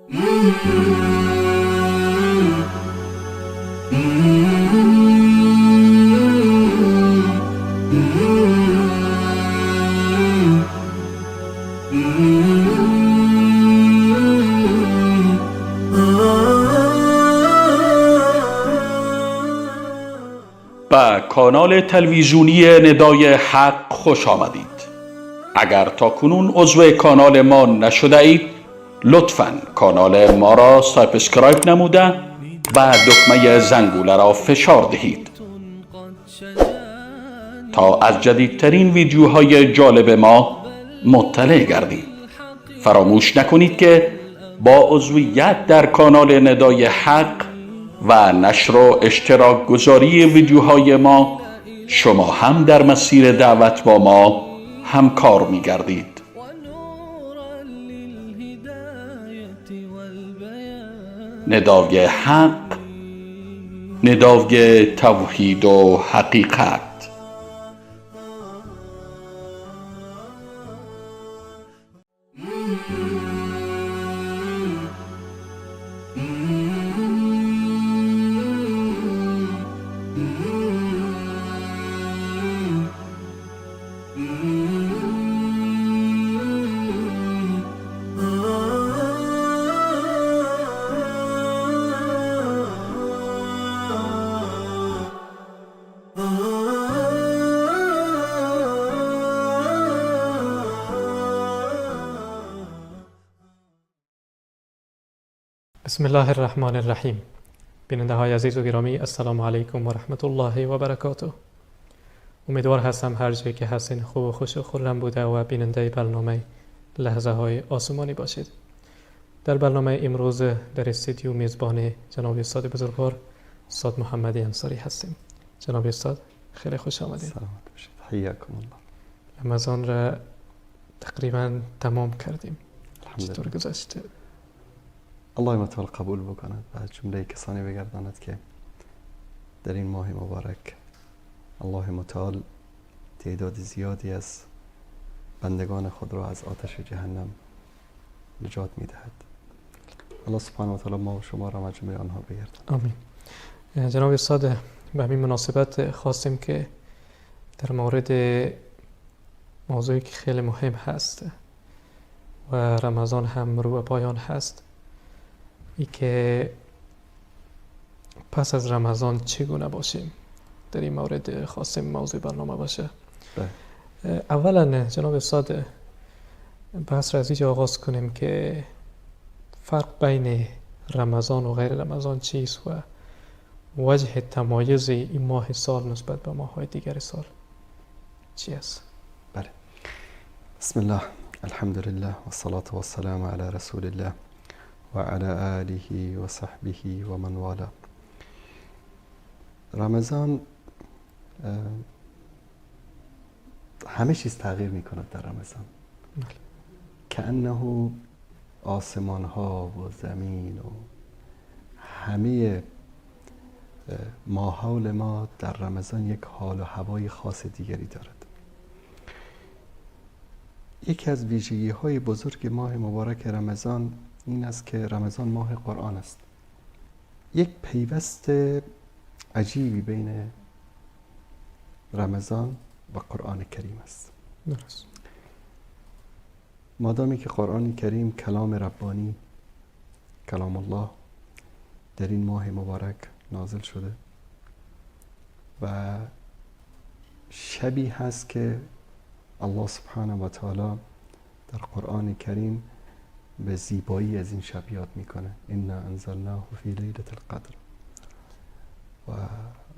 به کانال تلویزیونی ندای حق خوش آمدید. اگر تا کنون عضو کانال ما نشده اید لطفاً کانال ما را سابسکرایب نموده و دکمه زنگوله را فشار دهید تا از جدیدترین ویدیوهای جالب ما مطلع گردید. فراموش نکنید که با عضویت در کانال ندای حق و نشر و اشتراک گذاری ویدیوهای ما شما هم در مسیر دعوت با ما همکار می گردید. ندای حق، ندای توحید و حقیقت. بسم الله الرحمن الرحیم. بیننده های عزیز و گرامی، السلام علیکم و رحمت الله و برکاته. امیدوار هستم هر جایی که هستین خوب و خوش و خرم بوده و بیننده برنامه لحظه های آسمانی باشید. در برنامه امروز در استودیو میزبان جناب استاد بزرگوار استاد محمد انصاری هستیم. جناب استاد خیلی خوش آمدید. سلامت باشید. حیاکم الله. رمضان را تقریبا تمام کردیم. چطور الحمدلله. گذشته؟ الله متعال قبول بکند و از جمله کسانی بگرداند که در این ماه مبارک الله متعال تعداد زیادی از بندگان خود را از آتش جهنم نجات می‌دهد. الله سبحانه و تعالی ما و شما را از جمله آنها بگرداند. آمین. جناب استاد، به همین مناسبت خواستیم که در مورد موضوعی که خیلی مهم هست و رمضان هم رو به پایان هست، ای که پس از رمضان چگونه باشیم، در این مورد خواستیم موضوع برنامه باشه. اولا جناب استاد، بحث را از اینجا آغاز کنیم که فرق بین رمضان و غیر رمضان چیست و وجه تمایز این ماه سال نسبت به ماه‌های دیگر سال چی است؟ بله. بسم الله، الحمد لله و الصلاة و السلام علی رسول الله و علی آله و صحبه و من والا. رمضان همه چیز تغییر می کند در رمضان. کأنه آسمان ها و زمین و همه ماحول ما در رمضان یک حال و هوای خاص دیگری دارد. یکی از ویژگی های بزرگ ماه مبارک رمضان این است که رمضان ماه قرآن است. یک پیوست عجیبی بین رمضان و قرآن کریم است. درست. مادامی که قرآن کریم کلام ربانی، کلام الله در این ماه مبارک نازل شده و شبی هست که الله سبحانه و تعالی در قرآن کریم به زیبایی از این شب یاد میکنه. انا انزلناه فی لیلة القدر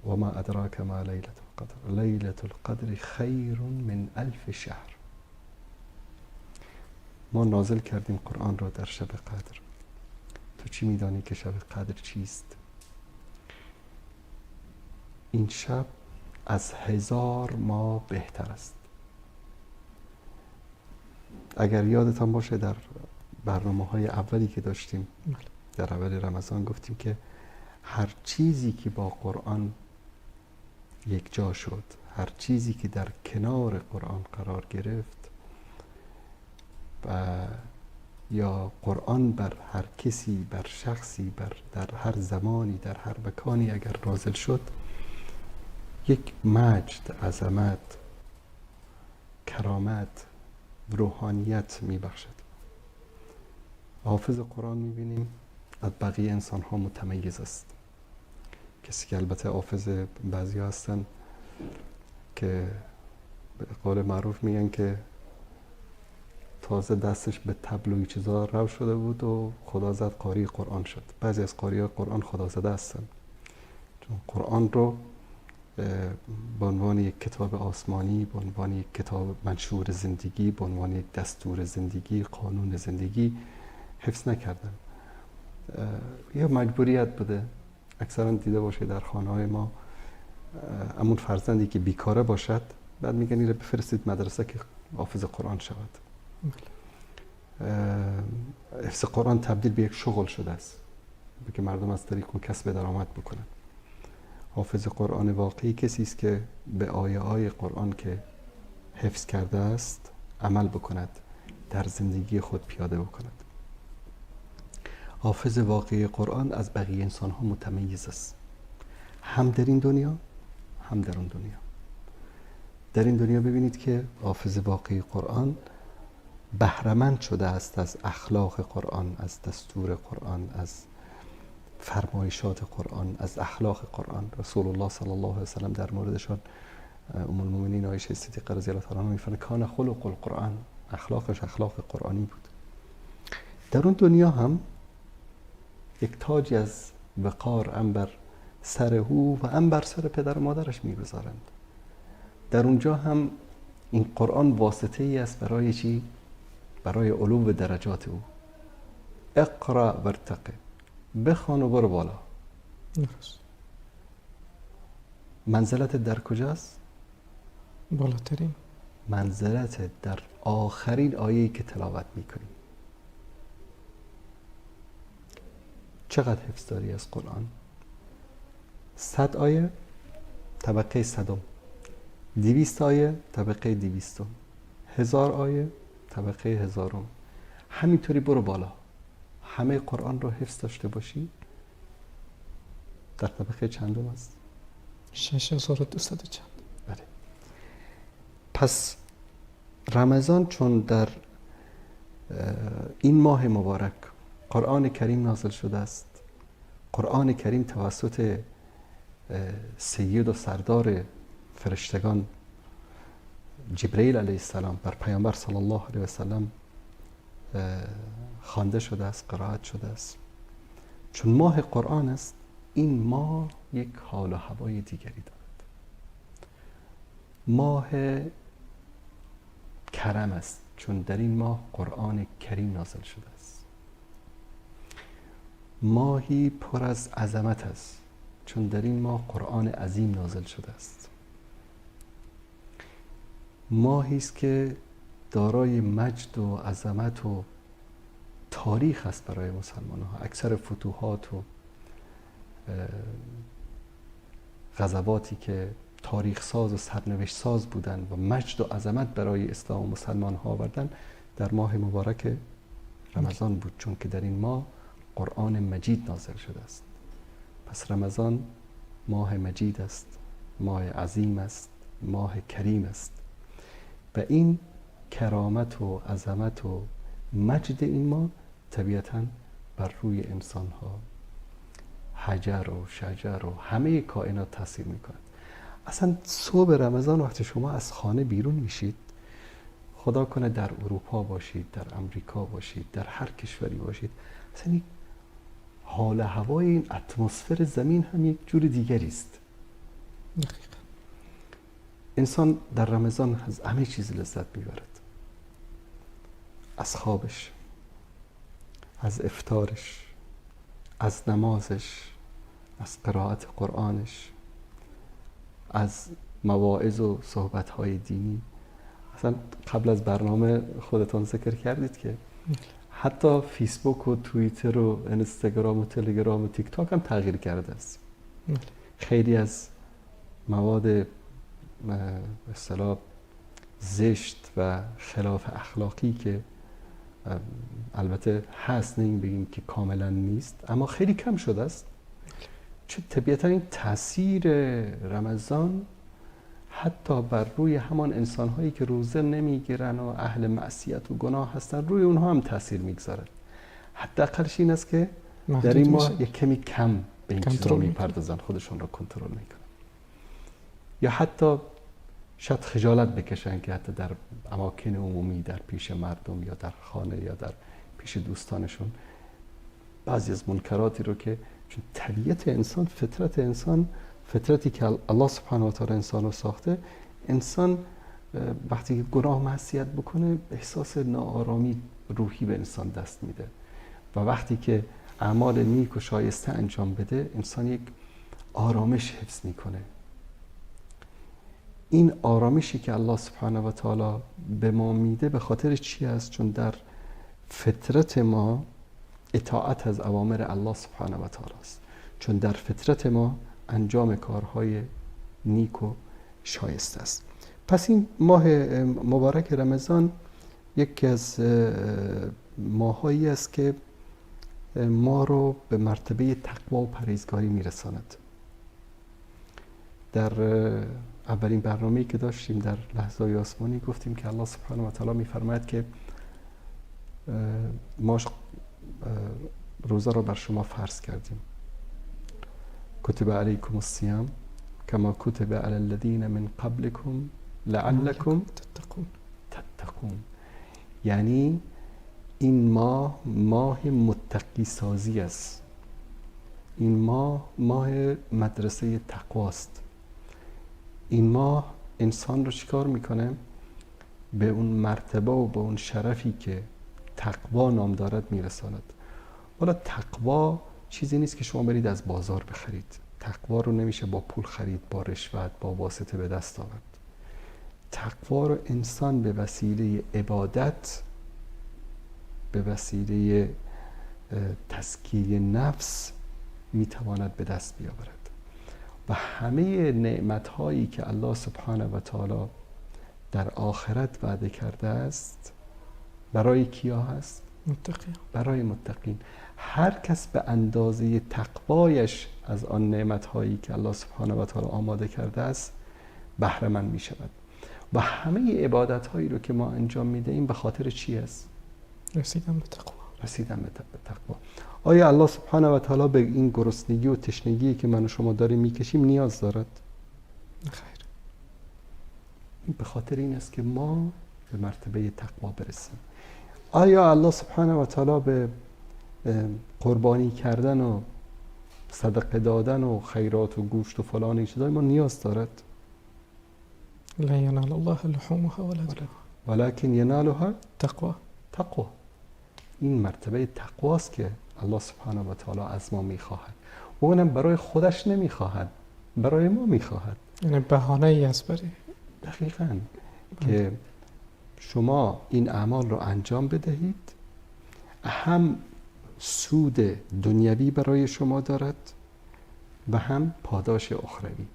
و ما ادراک ما لیلة القدر لیلة القدر خیر من 1000 شهر. ما نازل کردیم قرآن را در شب قدر. تو چی میدانی که شب قدر چیست؟ این شب از 1000 ماه بهتر است. اگر یادتان باشه در برنامه‌های اولی که داشتیم در اول رمضان گفتیم که هر چیزی که با قرآن یک جا شد، هر چیزی که در کنار قرآن قرار گرفت و یا قرآن بر هر کسی، بر شخصی، در هر زمانی، در هر مکانی اگر نازل شد، یک مجد، عظمت، کرامت، روحانیت میبخشد. حافظ قرآن میبینیم از بقیه انسان ها متمیز است. کسی که البته حافظ بعضی هستن که به قول معروف میگن که تازه دستش به تبل و چیزا رو شده بود و خدا زد قاری قرآن شد. بعضی از قاری قرآن خدا زده هستن، چون قرآن رو به عنوان یک کتاب آسمانی، به عنوان یک کتاب منشور زندگی، به عنوان یک دستور زندگی، قانون زندگی حفظ نکردن. یه مجبوریت بوده. اکثرا دیده باشه در خانه‌های ما همون فرزندی که بیکاره باشد بعد میگن اینو بفرستید مدرسه که حافظ قرآن شود. حفظ قرآن تبدیل به یک شغل شده است که مردم از طریق اون کسب درآمد بکنن. حافظ قرآن واقعی کسی است که به آیه‌های قرآن که حفظ کرده است عمل بکند، در زندگی خود پیاده بکند. حافظ واقعی قرآن از بقیه انسان ها متمیز است، هم در این دنیا هم در اون دنیا. در این دنیا ببینید که حافظ واقعی قرآن بهره‌مند شده است از اخلاق قرآن، از دستور قرآن، از فرمایشات قرآن، از اخلاق قرآن. رسول الله صلی الله علیه و سلم در موردشان ام المؤمنین عایشه صدیقه رضی الله تعالی عنها میفرماید کان خلق القرآن، اخلاقش اخلاق قرآنی بود. در اون دنیا هم یک تاجی از وقار هم بر سر او و هم بر سر پدر و مادرش میگذارند. در اونجا هم این قرآن واسطه ای است برای چی؟ برای علو درجات او. اقرأ ورتقی، بخوان و برو بالا. منزلت در کجاست؟ بالاترین. منزلت در آخرین آیه‌ای که تلاوت میکنی. چقدر حفظ داری از قرآن؟ 100 آیه طبقه 100، 200 آیه طبقه 200، 1000 آیه طبقه 1000. همینطوری برو بالا. همه قرآن رو حفظ داشته باشی در طبقه چندم است؟ 6200 چند. بله. پس رمضان چون در این ماه مبارک قرآن کریم نازل شده است، قرآن کریم توسط سید و سردار فرشتگان جبرئیل علیه السلام بر پیامبر صلی الله علیه و سلم خوانده شده است، قرائت شده است. چون ماه قرآن است، این ماه یک حال و هوای دیگری دارد. ماه کرم است، چون در این ماه قرآن کریم نازل شده است. ماهی پر از عظمت است، چون در این ماه قرآن عظیم نازل شده است. ماهی است که دارای مجد و عظمت و تاریخ است برای مسلمان ها. اکثر فتوحات و غزواتی که تاریخ ساز و سرنوشت ساز بودند و مجد و عظمت برای اسلام و مسلمان ها آوردن در ماه مبارک رمضان بود، چون که در این ماه قرآن مجید نازل شده است. پس رمضان ماه مجید است، ماه عظیم است، ماه کریم است و این کرامت و عظمت و مجد این ماه طبیعتاً بر روی انسان ها، حجر و شجر و همه کائنات تاثیر میکند. اصلا صبح رمضان وقتی شما از خانه بیرون میشید، خدا کنه در اروپا باشید، در امریکا باشید، در هر کشوری باشید، اصلا این حال هوای این اتمسفر زمین هم یک جور دیگری است. انسان در رمضان از همه چیز لذت میبرد، از خوابش، از افطارش، از نمازش، از قرائت قرآنش، از مواعظ و صحبت‌های دینی. اصلا قبل از برنامه خودتون ذکر کردید که حتی فیسبوک و توییتر و اینستاگرام و تلگرام و تیک تاک هم تغییر کرده است. خیلی از مواد به اصطلاح زشت و خلاف اخلاقی که البته هست، نه این بگیم که کاملا نیست، اما خیلی کم شده است. چون طبیعتا این تاثیر رمضان حتی بر روی همان انسان‌هایی که روزه نمیگیرن و اهل معصیت و گناه هستن، روی اونها هم تاثیر میگذاره. حداقلش این است که در این ماه یک کمی کم به این چیزا میپردازن، خودشون را کنترل میکنن، یا حتی شاید خجالت بکشن که حتی در اماکن عمومی، در پیش مردم یا در خانه یا در پیش دوستانشون بعضی از منکراتی رو که چون طبیعت انسان، فطرت انسان، فطرتی که الله سبحانه و تعالی انسان رو ساخته، انسان وقتی گناه و معصیت بکنه احساس ناآرامی روحی به انسان دست میده و وقتی که اعمال نیک و شایسته انجام بده انسان یک آرامش حفظ میکنه. این آرامشی که الله سبحانه و تعالی به ما میده به خاطر چی است؟ چون در فطرت ما اطاعت از اوامر الله سبحانه و تعالی است، چون در فطرت ما انجام کارهای نیک و شایسته است. پس این ماه مبارک رمضان یکی از ماهایی است که ما رو به مرتبه تقوا و پرهیزگاری میرساند. در اولین برنامه‌ای که داشتیم در لحظه‌های آسمانی گفتیم که الله سبحانه و تعالی می‌فرماید که ما روزه را بر شما فرض کردیم. کتب علیکم الصیام کما کتب علی الذین من قبلکم لعلکم تتقون. یعنی این ماه متقی سازی است. این ماه مدرسه تقواست. این ماه انسان رو چیکار میکنه؟ به اون مرتبه و به اون شرفی که تقوا نام دارد میرساند. حالا تقوا چیزی نیست که شما برید از بازار بخرید. تقوا رو نمیشه با پول خرید، با رشوت، با واسطه به دست آورد. تقوا رو انسان به وسیله عبادت، به وسیله تزکیه نفس میتواند به دست بیاورد. و همه نعمت‌هایی که الله سبحانه و تعالی در آخرت وعده کرده است برای کیا هست؟ متقین. برای متقین. هر کس به اندازه تقوایش از آن نعمت‌هایی که الله سبحانه و تعالی آماده کرده است بهره مند می‌شود. و همه عبادت‌هایی رو که ما انجام می‌دهیم به خاطر چی است؟ رسیدن به تقوا. رسیدن به تقوا. آیا الله سبحانه و تعالی به این گرسنگی و تشنگی که من و شما داریم میکشیم نیاز دارد؟ خیر. این به خاطر این است که ما به مرتبه تقوا برسیم. آیا الله سبحانه و تعالی به قربانی کردن و صدقه دادن و خیرات و گوشت و فلان این چیزا ما نیاز دارد؟ لا ینال الله لحومها ولا دماؤها ولکن ینالها تقوا. این مرتبه تقواست که الله سبحانه و تعالی از ما میخواهد. و اونم برای خودش نمیخواهد، برای ما میخواهد. یعنی بهانه ای است برای دقیقاً که شما این اعمال رو انجام بدهید، هم سود دنیوی برای شما دارد و هم پاداش اخروی.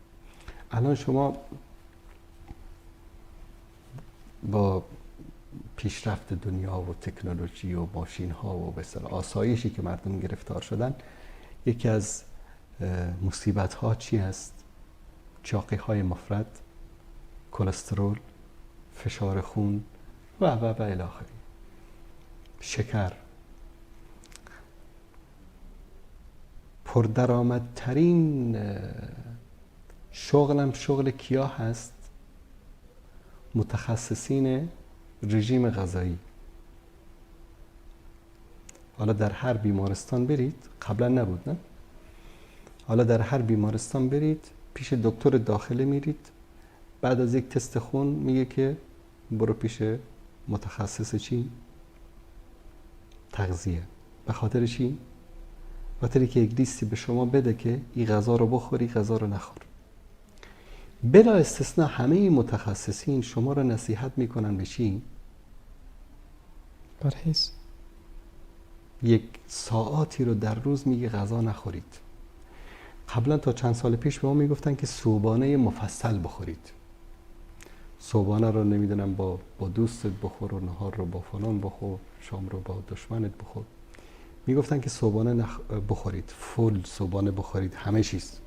الان شما با پیشرفت دنیا و تکنولوژی و ماشین ها و به اصطلاح آسایشی که مردم گرفتار شدن، یکی از مصیبت ها چی هست؟ چاقی های مفرط، کلسترول، فشار خون و الی آخره، شکر. پردرآمدترین شغلم شغل کیا هست؟ متخصصین رژیم غذایی. حالا در هر بیمارستان برید، قبلا نبود نه؟ حالا در هر بیمارستان برید، پیش دکتر داخله میرید، بعد از یک تست خون میگه که برو پیش متخصص چی؟ تغذیه. به خاطر چی؟ به خاطری که یک لیستی به شما بده که این غذا رو بخوری، غذا رو نخور. بلا استثناء همه این متخصصین شما رو نصیحت میکنن به چی؟ پرهیز. یک ساعاتی رو در روز میگه غذا نخورید. قبلا تا چند سال پیش به ما میگفتن که صبحانه مفصل بخورید. صبحانه رو نمیدونم با دوستت بخور و نهار رو با فلان بخور، شام رو با دشمنت بخور. میگفتن که صبحانه بخورید، فول صبحانه بخورید، همه چیز.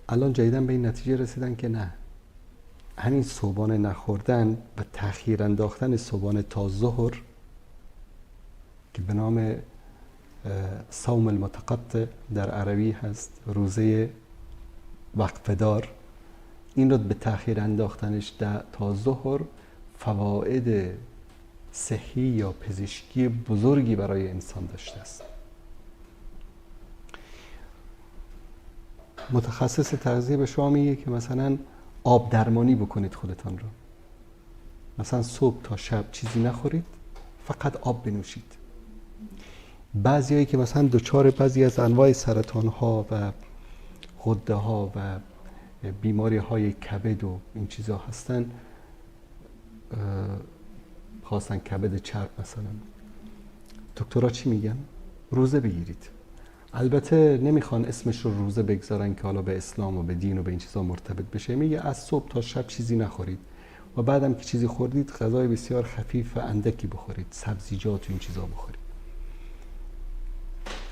الان جدیدن به این نتیجه رسیدن که نه، همین صبحانه نخوردن و تأخیر انداختن صبحانه تا ظهر که به نام صوم المتقطع در عربی هست، روزه وقفه دار، این رو به تأخیر انداختنش تا ظهر فواید صحی یا پزشکی بزرگی برای انسان داشته است. متخصص تغذیه به شما میگه که مثلا آب درمانی بکنید خودتان رو. مثلا صبح تا شب چیزی نخورید، فقط آب بنوشید. بعضیایی که مثلا دچار بعضی از انواع سرطان ها و غده ها و بیماری های کبد و این چیزا هستن، خاصن کبد چرب مثلا، دکترها چی میگن؟ روزه بگیرید. البته نمیخوان اسمش رو روزه بگذارن که حالا به اسلام و به دین و به این چیزا مرتبط بشه. میگه از صبح تا شب چیزی نخورید و بعدم که چیزی خوردید غذای بسیار خفیف و اندکی بخورید، سبزیجات و این چیزا بخورید.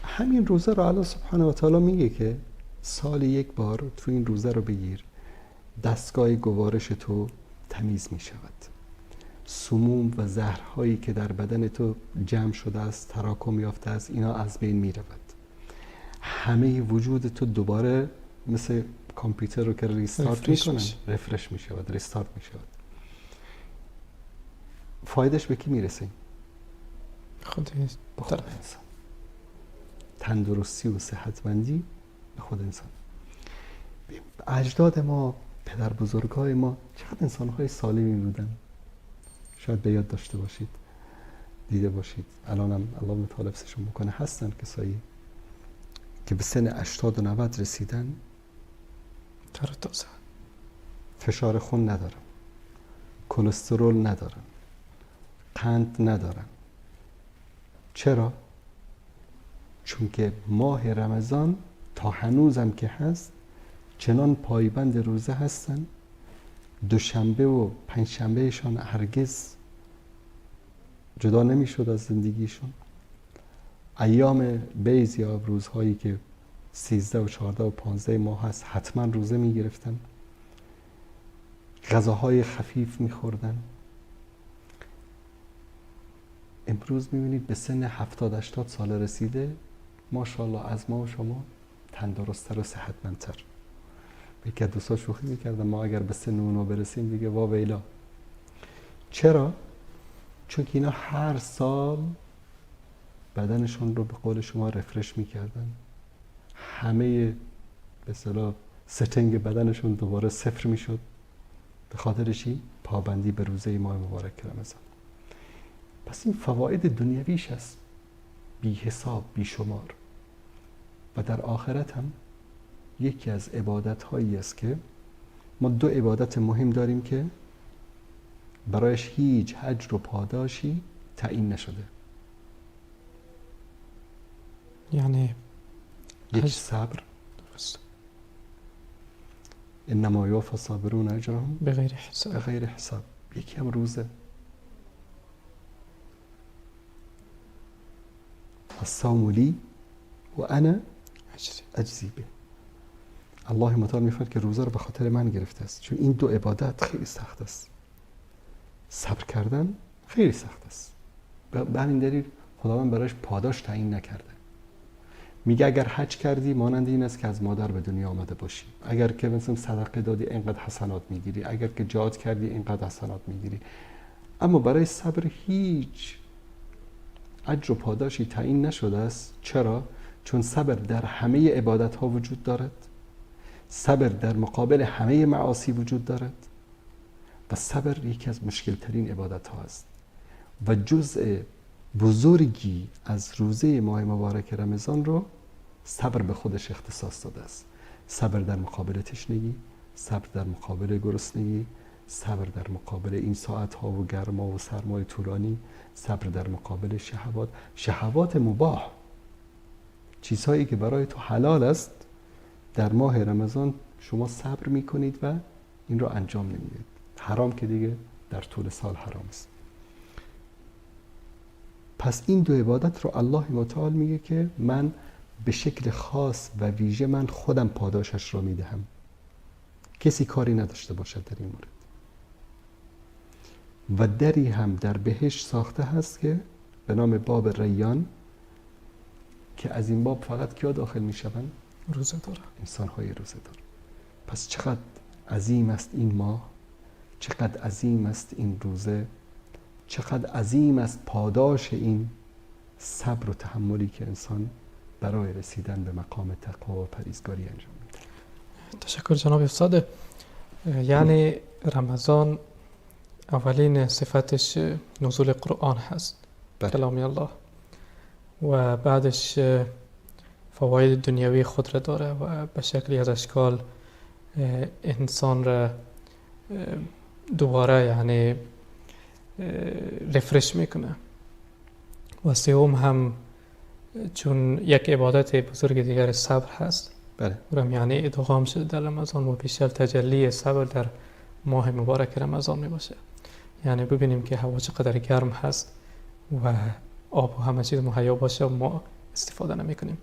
همین روزه رو الله سبحانه و تعالی میگه که سال یک بار تو این روزه رو بگیر، دستگاه گوارش تو تمیز میشود، سموم و زهرهایی که در بدن تو جمع شده است، تراکم یافته است، اینا از بین میرود. همه وجود تو دوباره مثل کامپیوتر رو که ریستارت میکنن، رفرش میشود، ریستارت میشود. فایدهش به کی میرسه؟ خود انسان. تندرستی و صحتمندی به خود انسان. اجداد ما، پدر بزرگای ما چقدر انسانهای سالمی بودن. شاید به یاد داشته باشید، دیده باشید، الان هم الله متعال حفظشون بکنه، هستن کسایی که به سن 80 و 90 رسیدن، فشار خون ندارن، کلسترول ندارن، قند ندارن. چرا؟ چون که ماه رمضان تا هنوزم که هست چنان پایبند روزه هستن، دوشنبه و پنجشنبهشان هرگز جدا نمیشد از زندگیشون. ایام بیض یا روزهایی که 13 و 14 و 15 ماه هست حتما روزه میگرفتن، غذاهای خفیف میخوردن. امروز میبینید به سن 70-80 سال رسیده، ماشاءالله از ما و شما تندرست‌تر و صحتمندتر. یکی از دوستا شوخی میکردم ما اگر به سن اونو برسیم دیگه وا ویلا. چرا؟ چون که اینا هر سال بدنشون رو به قول شما رفرش میکردن، همه به اصطلاح ستنگ بدنشون دوباره صفر میشد. به خاطر چی؟ پابندی به روزه ماه مبارک رمضان. پس این فواید دنیویش است بی حساب بی شمار. و در آخرت هم یکی از عبادت هایی است که ما دو عبادت مهم داریم که برایش هیچ اجر و پاداشی تعیین نشده. یعنی یک صبر، انما یوفی الصابرون اجرهم بغیر حساب. یکی هم روزه. الصوم لی و انا اجزی به. الله متعال میفرماید که روزه رو به خاطر من گرفته است، چون این دو عبادت خیلی سخت است. صبر کردن خیلی سخت است. به همین دلیل خداوند برایش پاداش تعیین نکرده. میگه اگر حج کردی مانند این است که از مادر به دنیا آمده باشی، اگر که مثلا صدقه دادی اینقدر حسنات میگیری، اگر که جهاد کردی اینقدر حسنات میگیری. اما برای صبر هیچ اجر و پاداشی تعیین نشده است. چرا؟ چون صبر در همه عبادت ها وجود دارد، صبر در مقابل همه معاصی وجود دارد و صبر یکی از مشکل ترین عبادت ها است و جزء بزرگی از روزه ماه مبارک رمضان رو صبر به خودش اختصاص داده است. صبر در مقابل تشنگی، صبر در مقابل گرسنگی، صبر در مقابل این ساعت ها و گرما و سرمای طولانی، صبر در مقابل شهوات مباح، چیزهایی که برای تو حلال است. در ماه رمضان شما صبر میکنید و این رو انجام نمیدید. حرام که دیگه در طول سال حرام است. پس این دو عبادت رو الله متعال میگه که من به شکل خاص و ویژه من خودم پاداشش رو میدهم، کسی کاری نداشته باشد در این مورد. و دری هم در بهشت ساخته هست که به نام باب ریان، که از این باب فقط کیا داخل میشوند؟ روزه داره. انسان‌های روزه دار. پس چقدر عظیم است این ماه، چقدر عظیم است این روزه، چقدر عظیم است پاداش این صبر و تحملی که انسان برای رسیدن به مقام تقوا و پرهیزگاری انجام میده. تشکر جناب استاد. یعنی رمضان اولین صفتش نزول قرآن هست، بله. کلام الله، و بعدش فواید دنیوی خود را داره و به شکلی از اشکال انسان را دوباره یعنی رفرش میکنه. و سوم هم چون یک عبادت بزرگ دیگر صبر هست، بله. اونم یعنی ادغام شده در رمضان و بیشتر تجلی صبر در ماه مبارک رمضان می باشه. یعنی ببینیم که هوا چقدر گرم هست و آب و همه چیز مهیا باشه و ما استفاده نمی کنیم.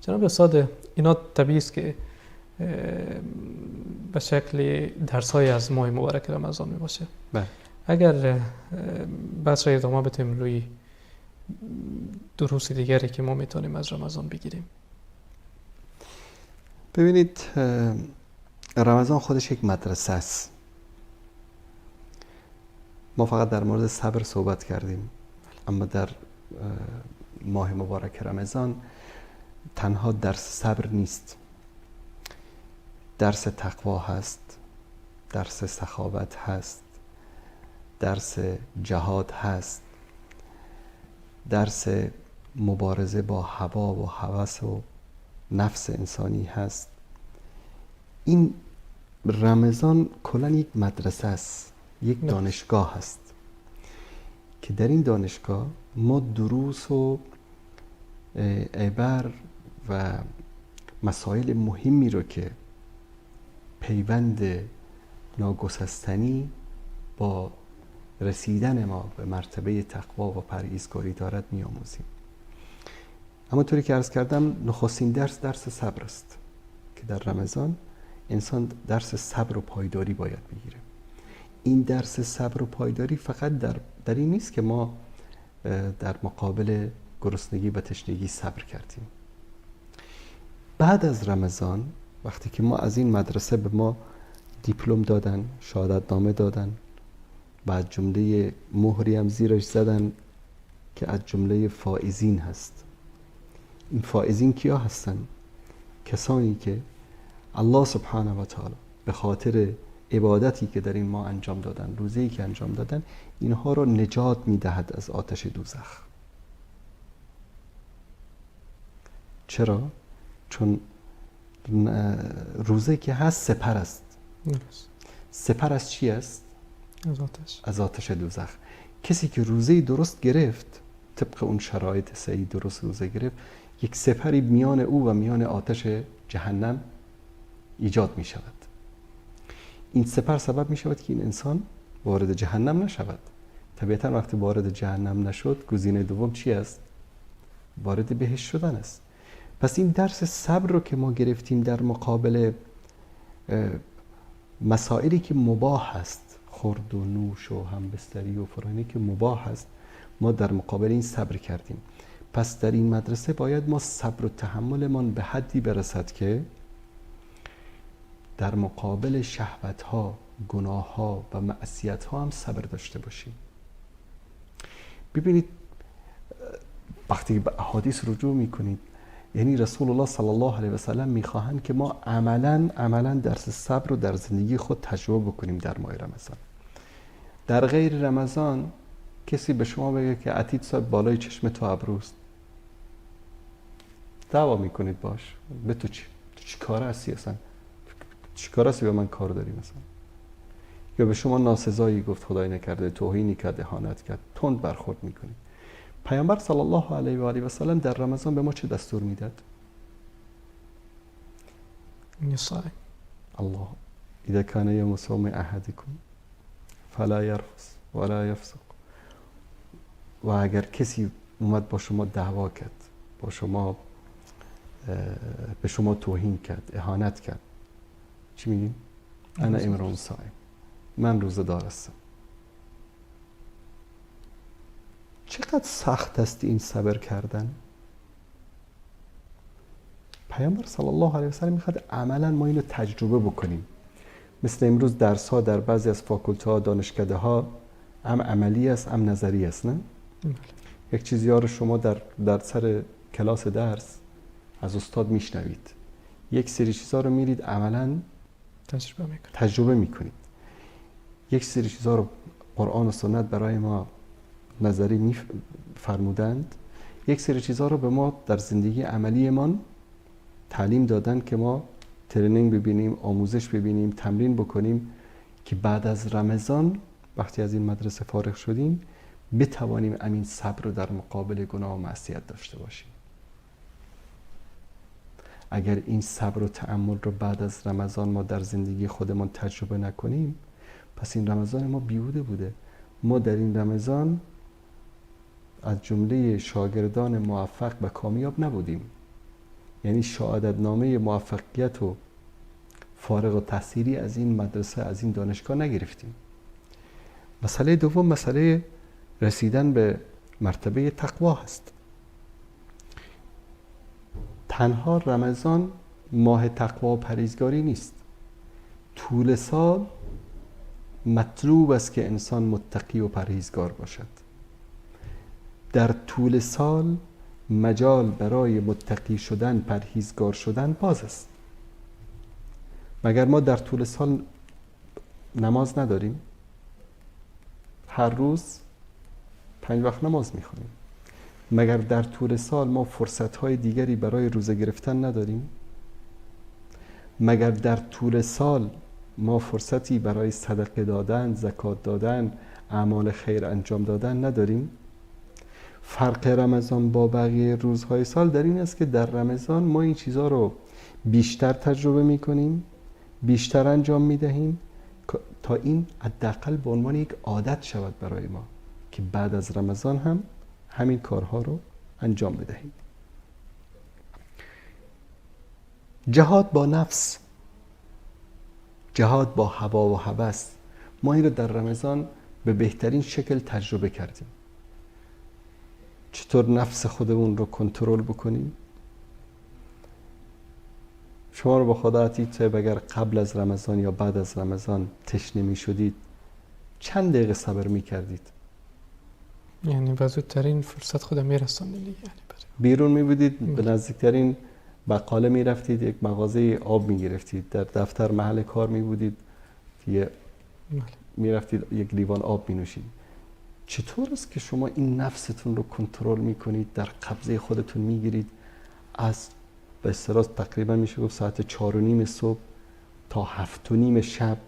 جناب استاد، اینا طبیعی است که به شکل درس‌های از ماه مبارک رمضان می باشه. بله. اگر بحث را ادامه بدیم روی دروس دیگری که ما میتونیم از رمضان بگیریم. ببینید، رمضان خودش یک مدرسه است. ما فقط در مورد صبر صحبت کردیم، اما در ماه مبارک رمضان تنها درس صبر نیست، درس تقوا هست، درس سخاوت هست، درس جهاد هست، درس مبارزه با هوا و هوس و نفس انسانی هست. این رمضان کلاً یک مدرسه است، یک دانشگاه هست که در این دانشگاه ما دروس و عبر و مسائل مهمی رو که پیوند ناگسستنی با رسیدن ما به مرتبه تقوا و پرهیزگاری دارد می‌آموزیم. اما طوری که عرض کردم، نخستین درس صبر است که در رمضان انسان درس صبر و پایداری باید بگیره. این درس صبر و پایداری فقط در این نیست که ما در مقابل گرسنگی و تشنگی صبر کردیم. بعد از رمضان وقتی که ما از این مدرسه به ما دیپلم دادن، شهادتنامه دادن، بعد جمله مهری هم زیرش زدن که از جمله فائزین هست. این فائزین کیا هستن؟ کسانی که الله سبحانه و تعالی به خاطر عبادتی که در این ماه انجام دادن، روزه‌ای که انجام دادن، اینها را نجات می‌دهد از آتش دوزخ. چرا؟ چون روزه که هست سپر است. سپر از چی است؟ از آتش دوزخ. کسی که روزه درست گرفت، طبق اون شرایط صحیح درست روزه گرفت، یک سپری میان او و میان آتش جهنم ایجاد می شود. این سپر سبب می شود که این انسان وارد جهنم نشود. طبیعتا وقتی وارد جهنم نشد، گزینه دوم چی است؟ وارد بهشت شدن است. پس این درس صبر رو که ما گرفتیم در مقابل مسائلی که مباح هست، خورد و نوش و همبستری و فرانی که مباح هست، ما در مقابل این صبر کردیم. پس در این مدرسه باید ما صبر و تحملمان به حدی برسد که در مقابل شهوت‌ها، گناه‌ها و معصیت‌ها هم صبر داشته باشیم. ببینید، وقتی به احادیث رجوع می‌کنید، یعنی رسول الله صلی الله علیه و سلم می‌خواهند که ما عملاً درس صبر رو در زندگی خود تجربه بکنیم در ماه رمضان. در غیر رمضان کسی به شما بگه که عتیق صاحب بالای چشم تو ابروست، دعوا میکنید باش، به تو چی کار هستی اصلا؟ چی کار هستی به من کار داری مثلا؟ یا به شما ناسزایی گفت، خدای نکرده، توهینی کرد، اهانت کرد، تند برخورد میکنید. پیامبر صلی الله علیه و آله و سلم در رمضان به ما چه دستور میداد؟ نصای الله، اذا کان یوم صوم احدکم فلا یرفث ولا یفسق. و اگر کسی اومد با شما دعوا کرد، با شما به شما توهین کرد، اهانت کرد، چی میگیم؟ انا امرؤ صائم، من روزه‌دار هستم. چقدر سخت است این صبر کردن. پیامبر صلی الله علیه و سلم میخواد عملا ما اینو تجربه بکنیم. مثل امروز درس ها در بعضی از فاکولته ها، دانشکده ها هم عملی است هم نظری است، نه؟ یک چیزی ها رو شما در سر کلاس درس از استاد میشنوید، یک سری چیزا رو میرید عملا تجربه میکنید. یک سری چیزا رو قرآن و سنت برای ما نظری فرمودند، یک سری چیزا رو به ما در زندگی عملیمان تعلیم دادن که ما ترینینگ ببینیم، آموزش ببینیم، تمرین بکنیم که بعد از رمضان وقتی از این مدرسه فارغ شدیم بتوانیم امین صبر رو در مقابل گناه و معصیت داشته باشیم. اگر این صبر و تأمل رو بعد از رمضان ما در زندگی خودمان تجربه نکنیم، پس این رمضان ما بیهوده بوده. ما در این رمضان از جمله شاگردان موفق و کامیاب نبودیم. یعنی شهادت نامه موفقیت و فارغ التحصیلی از این مدرسه، از این دانشگاه نگرفتیم. مسئله دوم مسئله رسیدن به مرتبه تقوا هست. تنها رمضان ماه تقوا و پرهیزگاری نیست. طول سال مطلوب است که انسان متقی و پرهیزگار باشد. در طول سال مجال برای متقی شدن، پرهیزگار شدن باز است. مگر ما در طول سال نماز نداریم؟ هر روز 5 وقت نماز میخوانیم. مگر در طول سال ما فرصت‌های دیگری برای روزه گرفتن نداریم؟ مگر در طول سال ما فرصتی برای صدقه دادن، زکات دادن، اعمال خیر انجام دادن نداریم؟ فرق رمضان با بقیه روزهای سال در این است که در رمضان ما این چیزها رو بیشتر تجربه میکنیم، بیشتر انجام میدهیم تا این حداقل به عنوان یک عادت شود برای ما که بعد از رمضان هم همین کارها رو انجام بدهیم. جهاد با نفس، جهاد با هوا و هوس، ما این رو در رمضان به بهترین شکل تجربه کردیم. چطور نفس خودمون رو کنترل بکنیم؟ شما رو با خدا عتیق اگر قبل از رمضان یا بعد از رمضان تشنه می شدید چند دقیقه صبر می کردید؟ یعنی به زودترین فرصت خودم می رساندید دیگه. بیرون می بودید، به نزدیکترین بقاله می رفتید، یک مغازه آب می گرفتید، در دفتر محل کار می بودید، می رفتید یک لیوان آب می نوشید. چطور است که شما این نفستون رو کنترل می کنید، در قبضه خودتون می گیرید، از به اصطلاح تقریبا میشه گفت ساعت 4:30 صبح تا 7:30 شب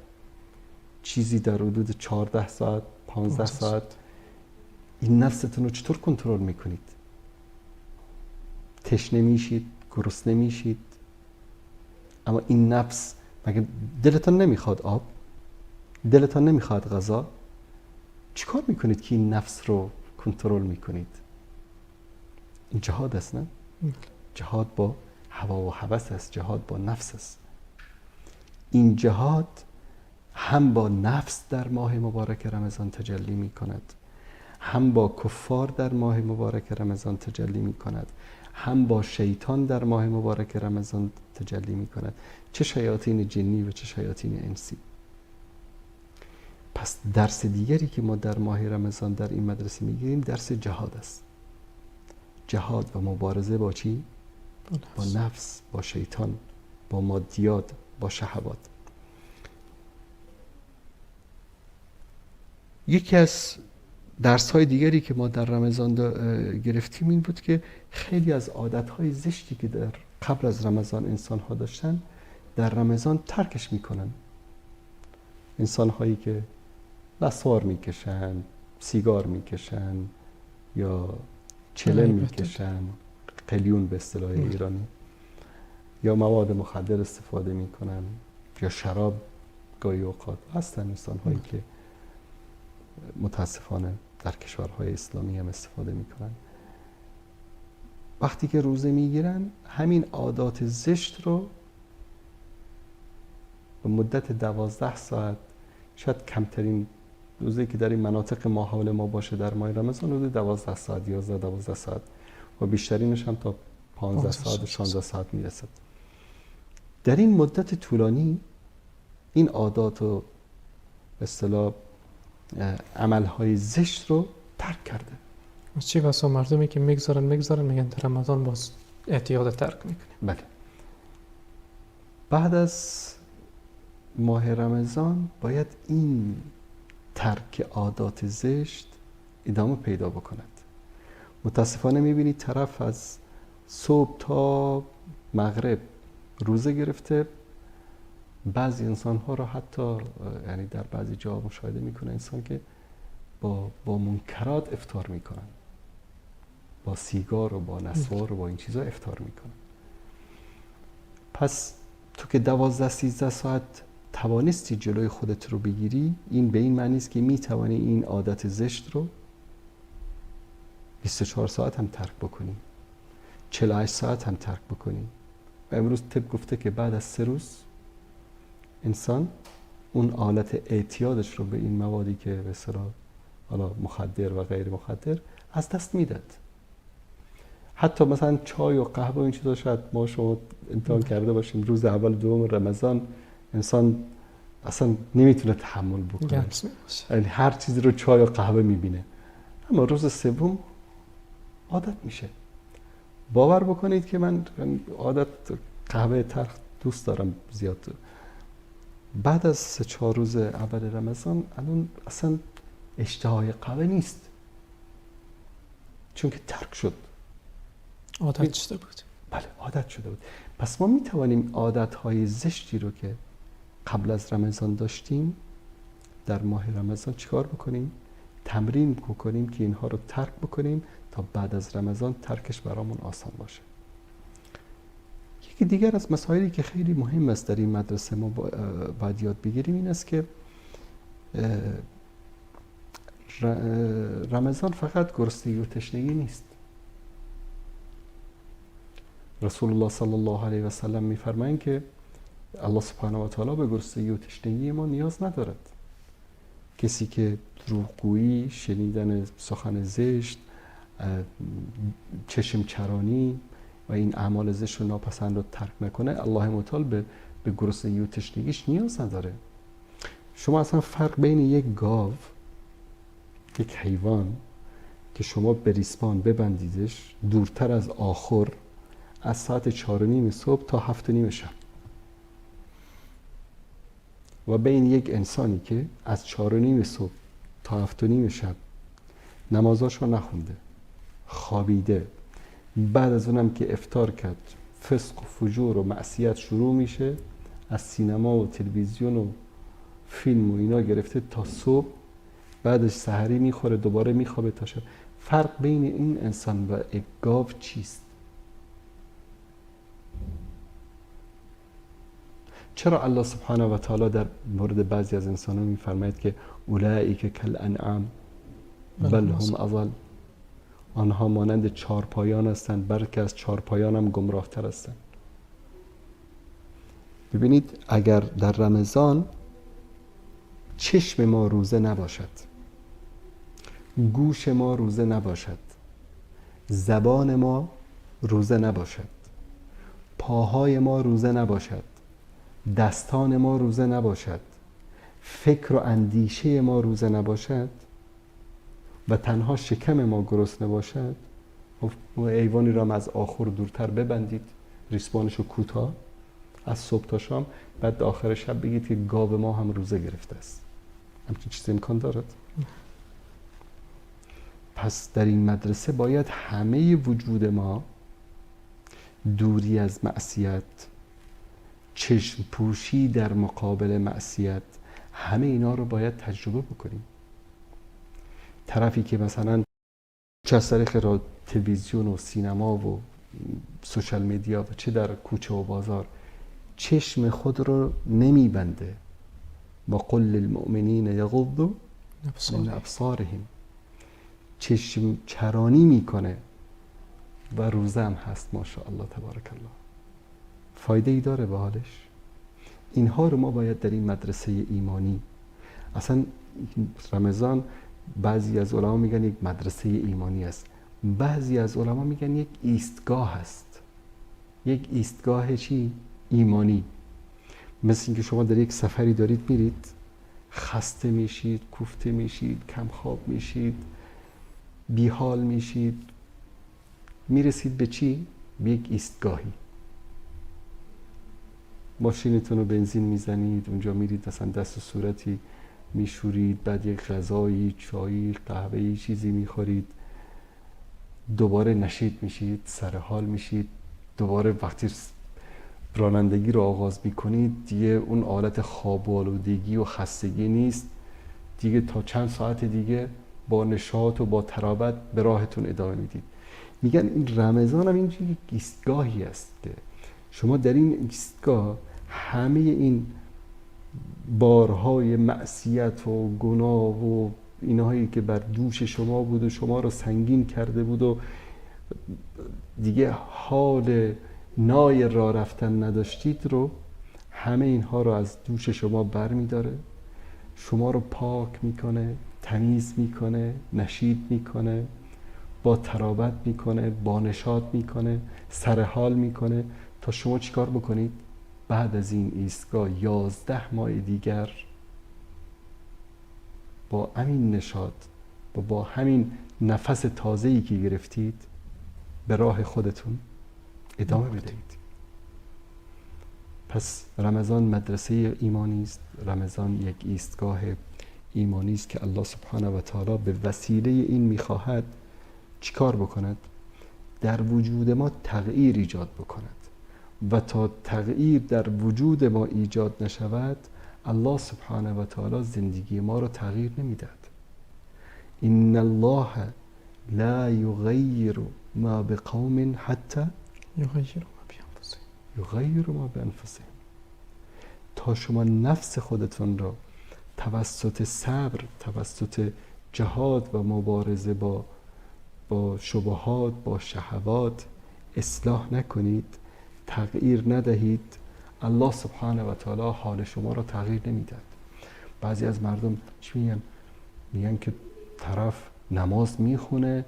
چیزی در حدود 14 ساعت 15 ساعت این نفستون رو چطور کنترل میکنید؟ تشنه میشید، گرسنه میشید، اما این نفس مگه دلتان نمیخواد آب؟ دلتان نمیخواد غذا؟ چیکار میکنید که این نفس رو کنترل میکنید؟ این جهاد است، نه؟ جهاد با هوا و هوس است، جهاد با نفس است. این جهاد هم با نفس در ماه مبارک رمضان تجلی می کند، هم با کفار در ماه مبارک رمضان تجلی می کند، هم با شیطان در ماه مبارک رمضان تجلی می کند، چه شیاطین جنی و چه شیاطین انسی. پس درس دیگری که ما در ماه رمضان در این مدرسه می گیریم درس جهاد است. جهاد و مبارزه با چی؟ با نفس، با شیطان، با مادیات، با شهوات. یکی از درس‌های دیگری که ما در رمضان گرفتیم این بود که خیلی از عادت‌های زشتی که در قبل از رمضان انسان‌ها داشتن در رمضان ترکش می‌کنن. انسان‌هایی که نسوار می‌کشن، سیگار می‌کشن یا چلم می‌کشن، قلیون به اصطلاح ایرانی، یا مواد مخدر استفاده میکنن یا شراب گاهی اوقات هستن انسان هایی که متاسفانه در کشورهای اسلامی هم استفاده میکنن. وقتی که روزه میگیرن همین عادات زشت رو به مدت 12 ساعت، شاید کمترین روزی که در این مناطق ما حول ما باشه در ماه رمضان روزی 12 ساعت 11-12 ساعت و بیشترینش هم تا 15 ساعت و 16 ساعت میرسد. در این مدت طولانی این عادات و به اصطلاح عملهای زشت رو ترک کرده. چی بسا مردمی که میگذارن میگن در رمضان باز اعتیاد ترک میکنه. بله. بعد از ماه رمضان باید این ترک عادات زشت ادامه پیدا بکند. متاسفانه میبینید طرف از صبح تا مغرب روزه گرفته. بعضی انسان ها را حتی یعنی در بعضی جا مشاهده میکنه انسان که با منکرات افطار میکنن، با سیگار و با نسوار و با این چیزا افطار میکنن. پس تو که 12-13 ساعت توانستی جلوی خودت رو بگیری، این به این معنی است که میتوانی این عادت زشت رو 24 ساعت هم ترک بکنی، 48 ساعت هم ترک بکنی. و امروز طب گفته که بعد از 3 روز انسان اون حالت اعتیادش رو به این موادی که به اصطلاح حالا مخدر و غیر مخدر از دست میداد. حتی مثلا چای و قهوه و این چیزا شاید ما شما امتحان کرده باشیم روز اول دوم رمضان انسان اصلا نمیتونه تحمل بکنه، یعنی هر چیزی رو چای و قهوه میبینه، اما روز سوم عادت میشه. باور بکنید که من عادت قهوه تلخ دوست دارم زیاد. بعد از 3-4 روز اول رمضان الان اصلا اشتهای قهوه نیست، چون که ترک شد، عادت شده بود. بله عادت شده بود. پس ما میتوانیم عادتهای زشتی رو که قبل از رمضان داشتیم در ماه رمضان چیکار بکنیم؟ تمرین بکنیم که اینها رو ترک بکنیم تا بعد از رمضان ترکش برامون آسان باشه. یکی دیگر از مسائلی که خیلی مهم است در این مدرسه ما باید یاد بگیریم این است که رمضان فقط گرسنگی و تشنگی نیست. رسول الله صلی الله علیه و سلم می‌فرمایند که الله سبحانه و تعالی به گرسنگی و تشنگی ما نیاز ندارد. کسی که دروغگویی، شنیدن سخن زشت، چشم چرانی و این اعمال زشت و ناپسند رو ترک نکنه، الله متعال به گرسنگی و تشنگیش نیاز نداره. شما اصلا فرق بین یک گاو، یک حیوان که شما به ریسمان ببندیدش دورتر از آخر از ساعت 4:30 صبح تا 7:30 شب و بین یک انسانی که از 4:30 صبح تا 7:30 شب نمازاشو نخونده، خوابیده، بعد از اونم که افطار کرد فسق و فجور و معصیت شروع میشه، از سینما و تلویزیون و فیلم و اینا گرفته تا صبح، بعدش سحری میخوره دوباره میخوابه تا شب. فرق بین این انسان و یک گاو چیست؟ چرا الله سبحانه و تعالی در مورد بعضی از انسانان میفرماید که اولئک کالانعام بل هم اضل، آنها مانند چارپایان هستند بلکه از چارپایان هم گمراه تر هستند. ببینید اگر در رمضان چشم ما روزه نباشد، گوش ما روزه نباشد، زبان ما روزه نباشد، پاهای ما روزه نباشد، دستان ما روزه نباشد، فکر و اندیشه ما روزه نباشد و تنها شکم ما گرسنه باشد، و ایوانی را از آخر دورتر ببندید، ریسمانشو کوتاه از صبح تا شام، بعد آخر شب بگید که گاو ما هم روزه گرفته است. همچین چیز امکان دارد؟ پس در این مدرسه باید همه وجود ما دوری از معصیت، چشم پوشی در مقابل معصیت، همه اینا رو باید تجربه بکنیم. طرفی که مثلا چه از طریق تلویزیون و سینما و سوشال میدیا و چه در کوچه و بازار چشم خود رو نمیبنده، و قل للمؤمنین یغضوا نبصارهم. من ابصارهم. چشم چرانی میکنه و روزه هم هست، ماشاءالله تبارک الله. فایده ای داره به حالش. اینها رو ما باید در این مدرسه ایمانی، اصلا رمضان بعضی از علما میگن یک مدرسه ایمانی است، بعضی از علما میگن یک ایستگاه است. یک ایستگاه چی؟ ایمانی. مثل اینکه شما در یک سفری دارید میرید، خسته میشید، کوفته میشید، کم خواب میشید، بیحال میشید، میرسید به چی؟ به یک ایستگاهی. ماشینتون رو بنزین میزنید، اونجا میرید مثلا دست و صورتی میشورید، بعد یک غذایی، چایی، قهوه‌ای چیزی میخورید، دوباره نشیط میشید، سرحال میشید، دوباره وقتی رانندگی رو آغاز میکنید دیگه اون حالت خواب و آلودگی و خستگی نیست دیگه، تا چند ساعت دیگه با نشاط و با تراوت به راهتون ادامه میدید. میگن این رمضان هم اینجوری یک ایستگاهی است که شما در این ایستگاه همه این بارهای معصیت و گناه و اینهایی که بر دوش شما بود و شما رو سنگین کرده بود و دیگه حال نای راه رفتن نداشتید رو، همه اینها رو از دوش شما بر میداره، شما رو پاک میکنه، تمیز میکنه، نشیط میکنه، با تراوت میکنه، با نشاط میکنه، سرحال میکنه، تا شما چیکار بکنید؟ بعد از این ایستگاه 11 ماه دیگر با همین نشاط و با همین نفس تازه‌ای که گرفتید به راه خودتون ادامه بدهید. پس رمضان مدرسه ایمانی است. رمضان یک ایستگاه ایمانی است که الله سبحانه و تعالی به وسیله این میخواهد چیکار بکند؟ در وجود ما تغییر ایجاد بکند و تا تغییر در وجود ما ایجاد نشود الله سبحانه و تعالی زندگی ما رو تغییر نمیدهد. ان الله لا یغیر ما بقوم حتی یغیر ما بانفسهم. تا شما نفس خودتون را توسط صبر، توسط جهاد و مبارزه با شبهات، با شهوات اصلاح نکنید، تغییر ندهید، الله سبحانه و تعالی حال شما را تغییر نمیدهد. بعضی از مردم چی میگن؟ میگن که طرف نماز میخونه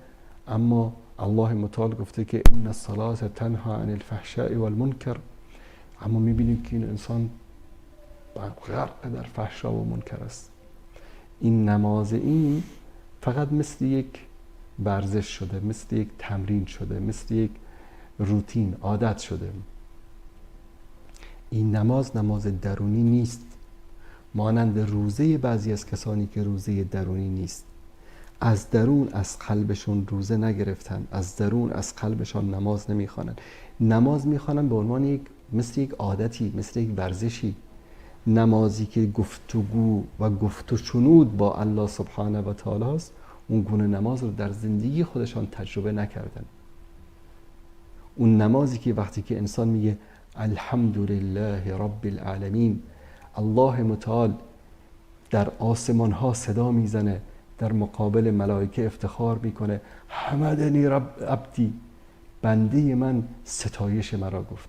اما الله متعال گفته که ان الصلاة تنها عن الفحشاء والمنکر، اما میبینیم که این انسان غرق در فحشا و منکر است. این نماز این فقط مثل یک ورزش شده، مثل یک تمرین شده، مثل یک روتین، عادت شده. این نماز درونی نیست، مانند روزه بعضی از کسانی که روزه درونی نیست. از درون از قلبشون روزه نگرفتن، از درون از قلبشون نماز نمیخوانن. نماز میخوانن به عنوان مثل یک عادتی، مثل یک ورزشی. نمازی که گفتگو و گفت و شنود با الله سبحانه و تعالی است، اون گونه نماز رو در زندگی خودشان تجربه نکردن. اون نمازی که وقتی که انسان میگه الحمدلله رب العالمین، الله متعال در آسمان ها صدا میزنه، در مقابل ملائکه افتخار میکنه، حمدنی رب عبدی، بنده من ستایش مرا گفت.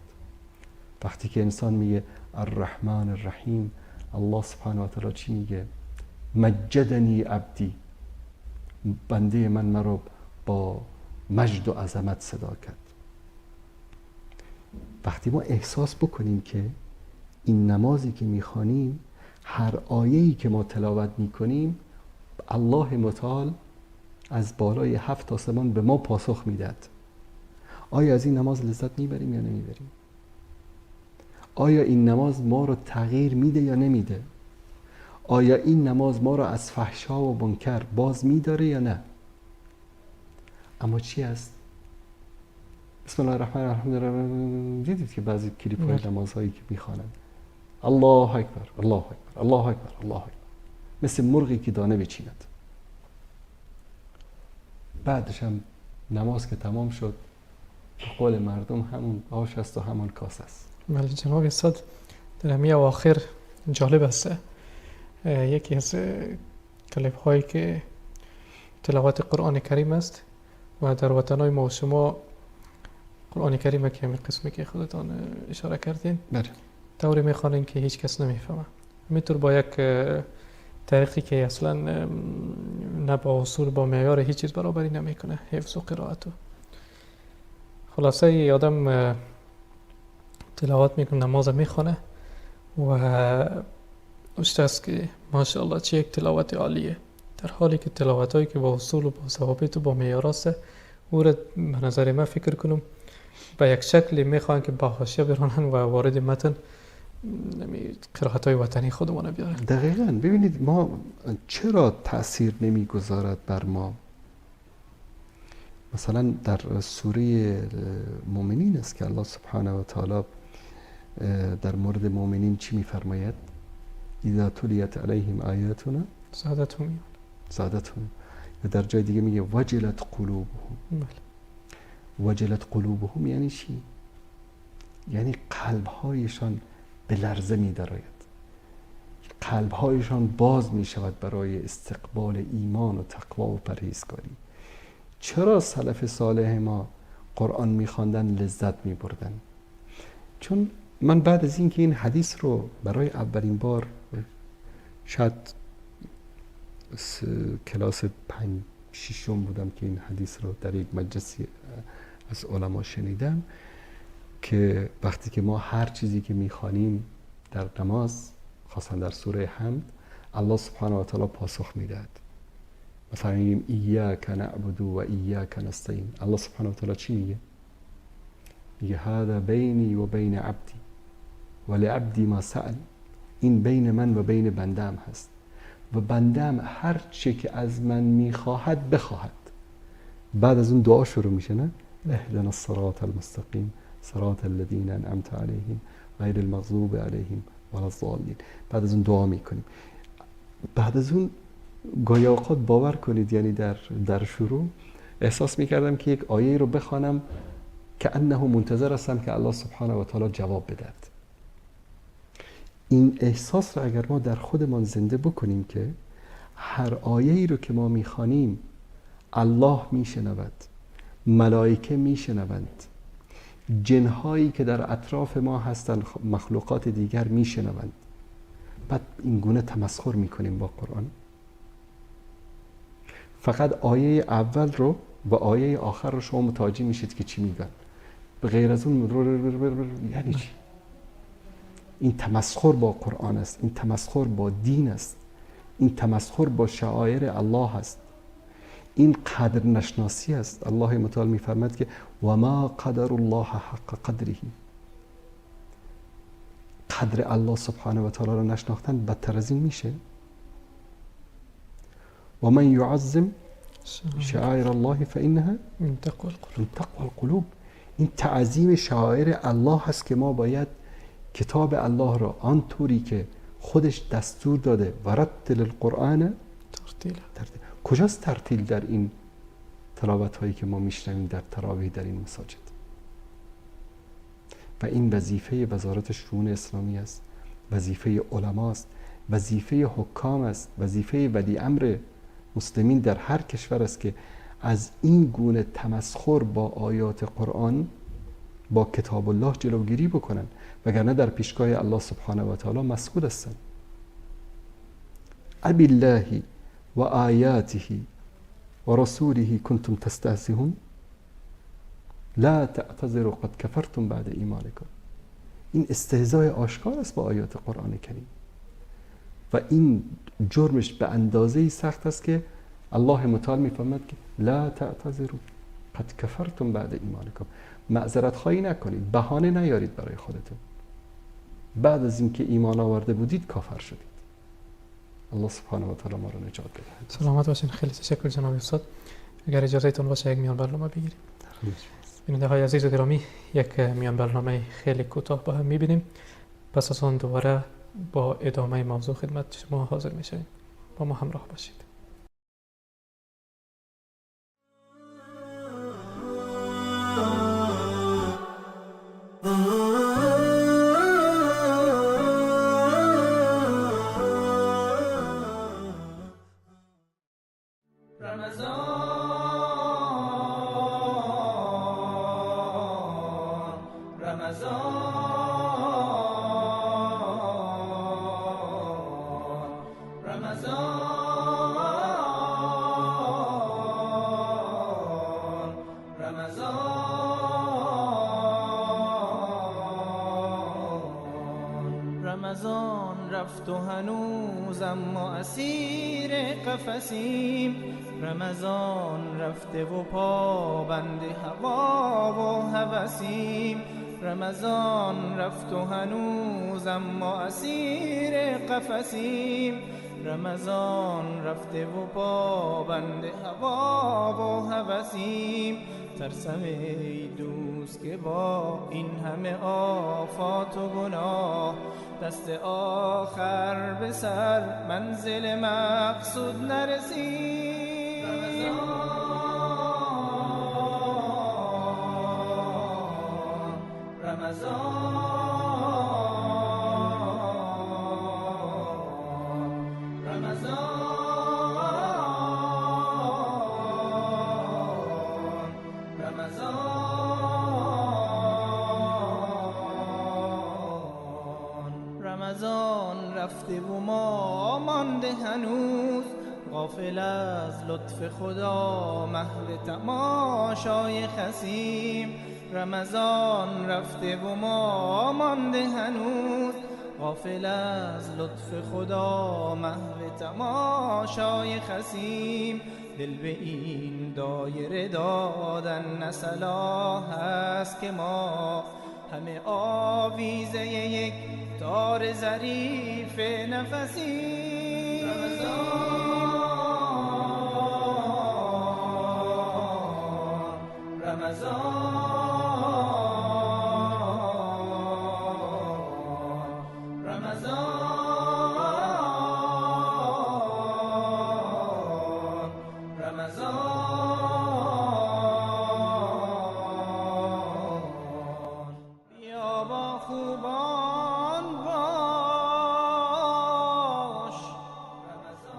وقتی که انسان میگه الرحمن الرحیم، الله سبحانه و تعالی چی میگه؟ مجدنی عبدی، بنده من مرا با مجد و عظمت صدا کرد. وقتی ما احساس بکنیم که این نمازی که میخوانیم، هر آیه‌ای که ما تلاوت میکنیم، الله متعال از بالای 7 آسمان به ما پاسخ میدهد. آیا از این نماز لذت میبریم یا نمیبریم؟ آیا این نماز ما رو تغییر میده یا نمیده؟ آیا این نماز ما رو از فحشا و منکر باز میداره یا نه؟ اما چی است؟ بسم الله الرحمن الرحیم. دیدید که بعضی کلیپ های نمازهایی که میخوانن الله اکبر الله اکبر الله اکبر الله اکبر، مثل مرغی که دانه بچیند. بعدش هم نماز که تمام شد، به قول مردم همون آش است و همون کاس است. بله جناب استاد، در همین اواخر جالب است یکی از کلیپ هایی که تلاوت قرآن کریم است و در وطنهای ما و شما قرآن کریم که همین قسمی که خودتان اشاره کردین بله. طوری میخوانین که هیچ کس نمیفهمه، همینطور با یک طریقی که اصلا نه با اصول با معیار هیچ چیز برابری نمیکنه، حفظ و قرائت. خلاصه ای آدم تلاوت میکنه، نماز میخونه و اشته است که ماشاءالله چه یک تلاوت عالیه، در حالی که تلاوت هایی که با اصول و با ضوابط و با معیاراست او را به نظر من فکر کنم به یک شکلی میخوان که با حاشیه برانن و وارد متن قرائت های وطنی خودمون بیارن. دقیقاً. ببینید ما چرا تأثیر نمیگذارد بر ما؟ مثلا در سوره مؤمنین است که الله سبحانه و تعالی در مورد مؤمنین چی میفرماید؟ اذا تلیت علیهم آیاتنا زادتهم. و در جای دیگه میگه وجلت قلوبهم. وجلت قلوبهم یعنی چی؟ یعنی قلبهایشان به لرزه می درآید، قلبهایشان باز می شود برای استقبال ایمان و تقوا و پرهیزکاری. چرا سلف صالح ما قرآن می خواندن لذت می بردن؟ چون من بعد از اینکه این حدیث رو برای اولین بار شاید کلاس 5-6 بودم که این حدیث رو در یک مجلسی از علما شنیدم که وقتی که ما هر چیزی که میخوانیم در نماز، خاصا در سوره حمد، الله سبحانه و تعالی پاسخ میدهد. مثلا میگیم ایاک نعبد و ایاک نستعین، الله سبحانه و تعالی چی میگه؟ میگه هذا بینی و بین عبدی ولعبدی ما سأل، این بین من و بین بندم هست و بندم هر چه که از من میخواهد بخواهد. بعد از اون دعا شروع میشه، نه؟ اهدنا الصراط المستقیم صراط الذین انعمت علیهم غیر المغضوب علیهم ولا الضالین. بعد از اون دعا میکنیم. بعد از اون گاهی اوقات باور کنید یعنی در شروع احساس میکردم که یک آیه رو بخوانم که انه منتظر هستم که الله سبحانه و تعالی جواب بدهد. این احساس رو اگر ما در خودمان زنده بکنیم که هر آیه‌ای رو که ما میخوانیم الله میشنود، ملائکه میشنوند، جنهایی که در اطراف ما هستند، مخلوقات دیگر میشنوند، بعد این گونه تمسخر میکنیم با قرآن. فقط آیه اول رو و آیه آخر رو شما متوجه میشید که چی میگن، به غیر از اون یعنی چی؟ این تمسخر با قرآن است، این تمسخر با دین است، این تمسخر با شعائر الله است، این قدر نشناسی است. الله متعال میفرماید که و ما قدر الله حق قدره، قدر الله سبحانه و تعالی رو نشناختن بدتر از این میشه. و من یعظم شعائر الله فانها من تقوى القلوب. این تعظیم شعائر الله هست که ما باید کتاب الله را آنطوری که خودش دستور داده و رتل القرآن ترتیل. کجاست ترتیل در این تلاوت هایی که ما میشنویم در تراویح در این مساجد؟ و این وظیفه وزارت شؤون اسلامی است، وظیفه علما است، وظیفه حکام است، وظیفه ولی امر مسلمین در هر کشور است که از این گونه تمسخر با آیات قرآن، با کتاب الله جلوگیری بکنن، وگرنه در پیشگاه الله سبحانه و تعالی مسئول هستند. ابی الله و آیاته و رسوله کنتم تستهزئون لا تعتذروا قد کفرتم بعد ایمانکم. این استهزاء آشکار است با آیات قرآن کریم و این جرمش به اندازه‌ای سخت است که الله متعال میفرماید که لا تعتذروا قد کفرتم بعد ایمانکم. معذرت خواهی نکنید، بهانه نیارید برای خودتون، بعد از اینکه ایمان آورده بودید کافر شدید. الله سبحانه و تعالی ما رو نجات بده. سلامت باشین. خیلی تشکر جناب استاد. اگر اجازهتون باشه یک میان برنامه بگیریم. بیننده های عزیز و گرامی، یک میان برنامه خیلی کوتاه با هم میبینیم، پس از آن دوباره با ادامه موضوع خدمت شما حاضر میشیم. با ما همراه باشید. رمضان رفت و هنوز اما اسیر قفسیم، رمضان رفته و پابند هوا و هوسیم، رمضان رفت و هنوز اما اسیر قفسیم، رمضان رفته و پابند هوا و هوسیم. ترسم ای دوست که با این همه آفات و گناه دست آخر به سر منزل مقصود نرسیم. رمضان رمضان رفته و ما مانده هنوز، غافل از لطف خدا محو تماشای خسیم. رمضان رفته و ما مانده هنوز، غافل از لطف خدا محو تماشای خسیم. دل به این دایره دادن نه صلاح است که ما همه آویزه یک تار ظریف نفسیم. بیا با خوبان باش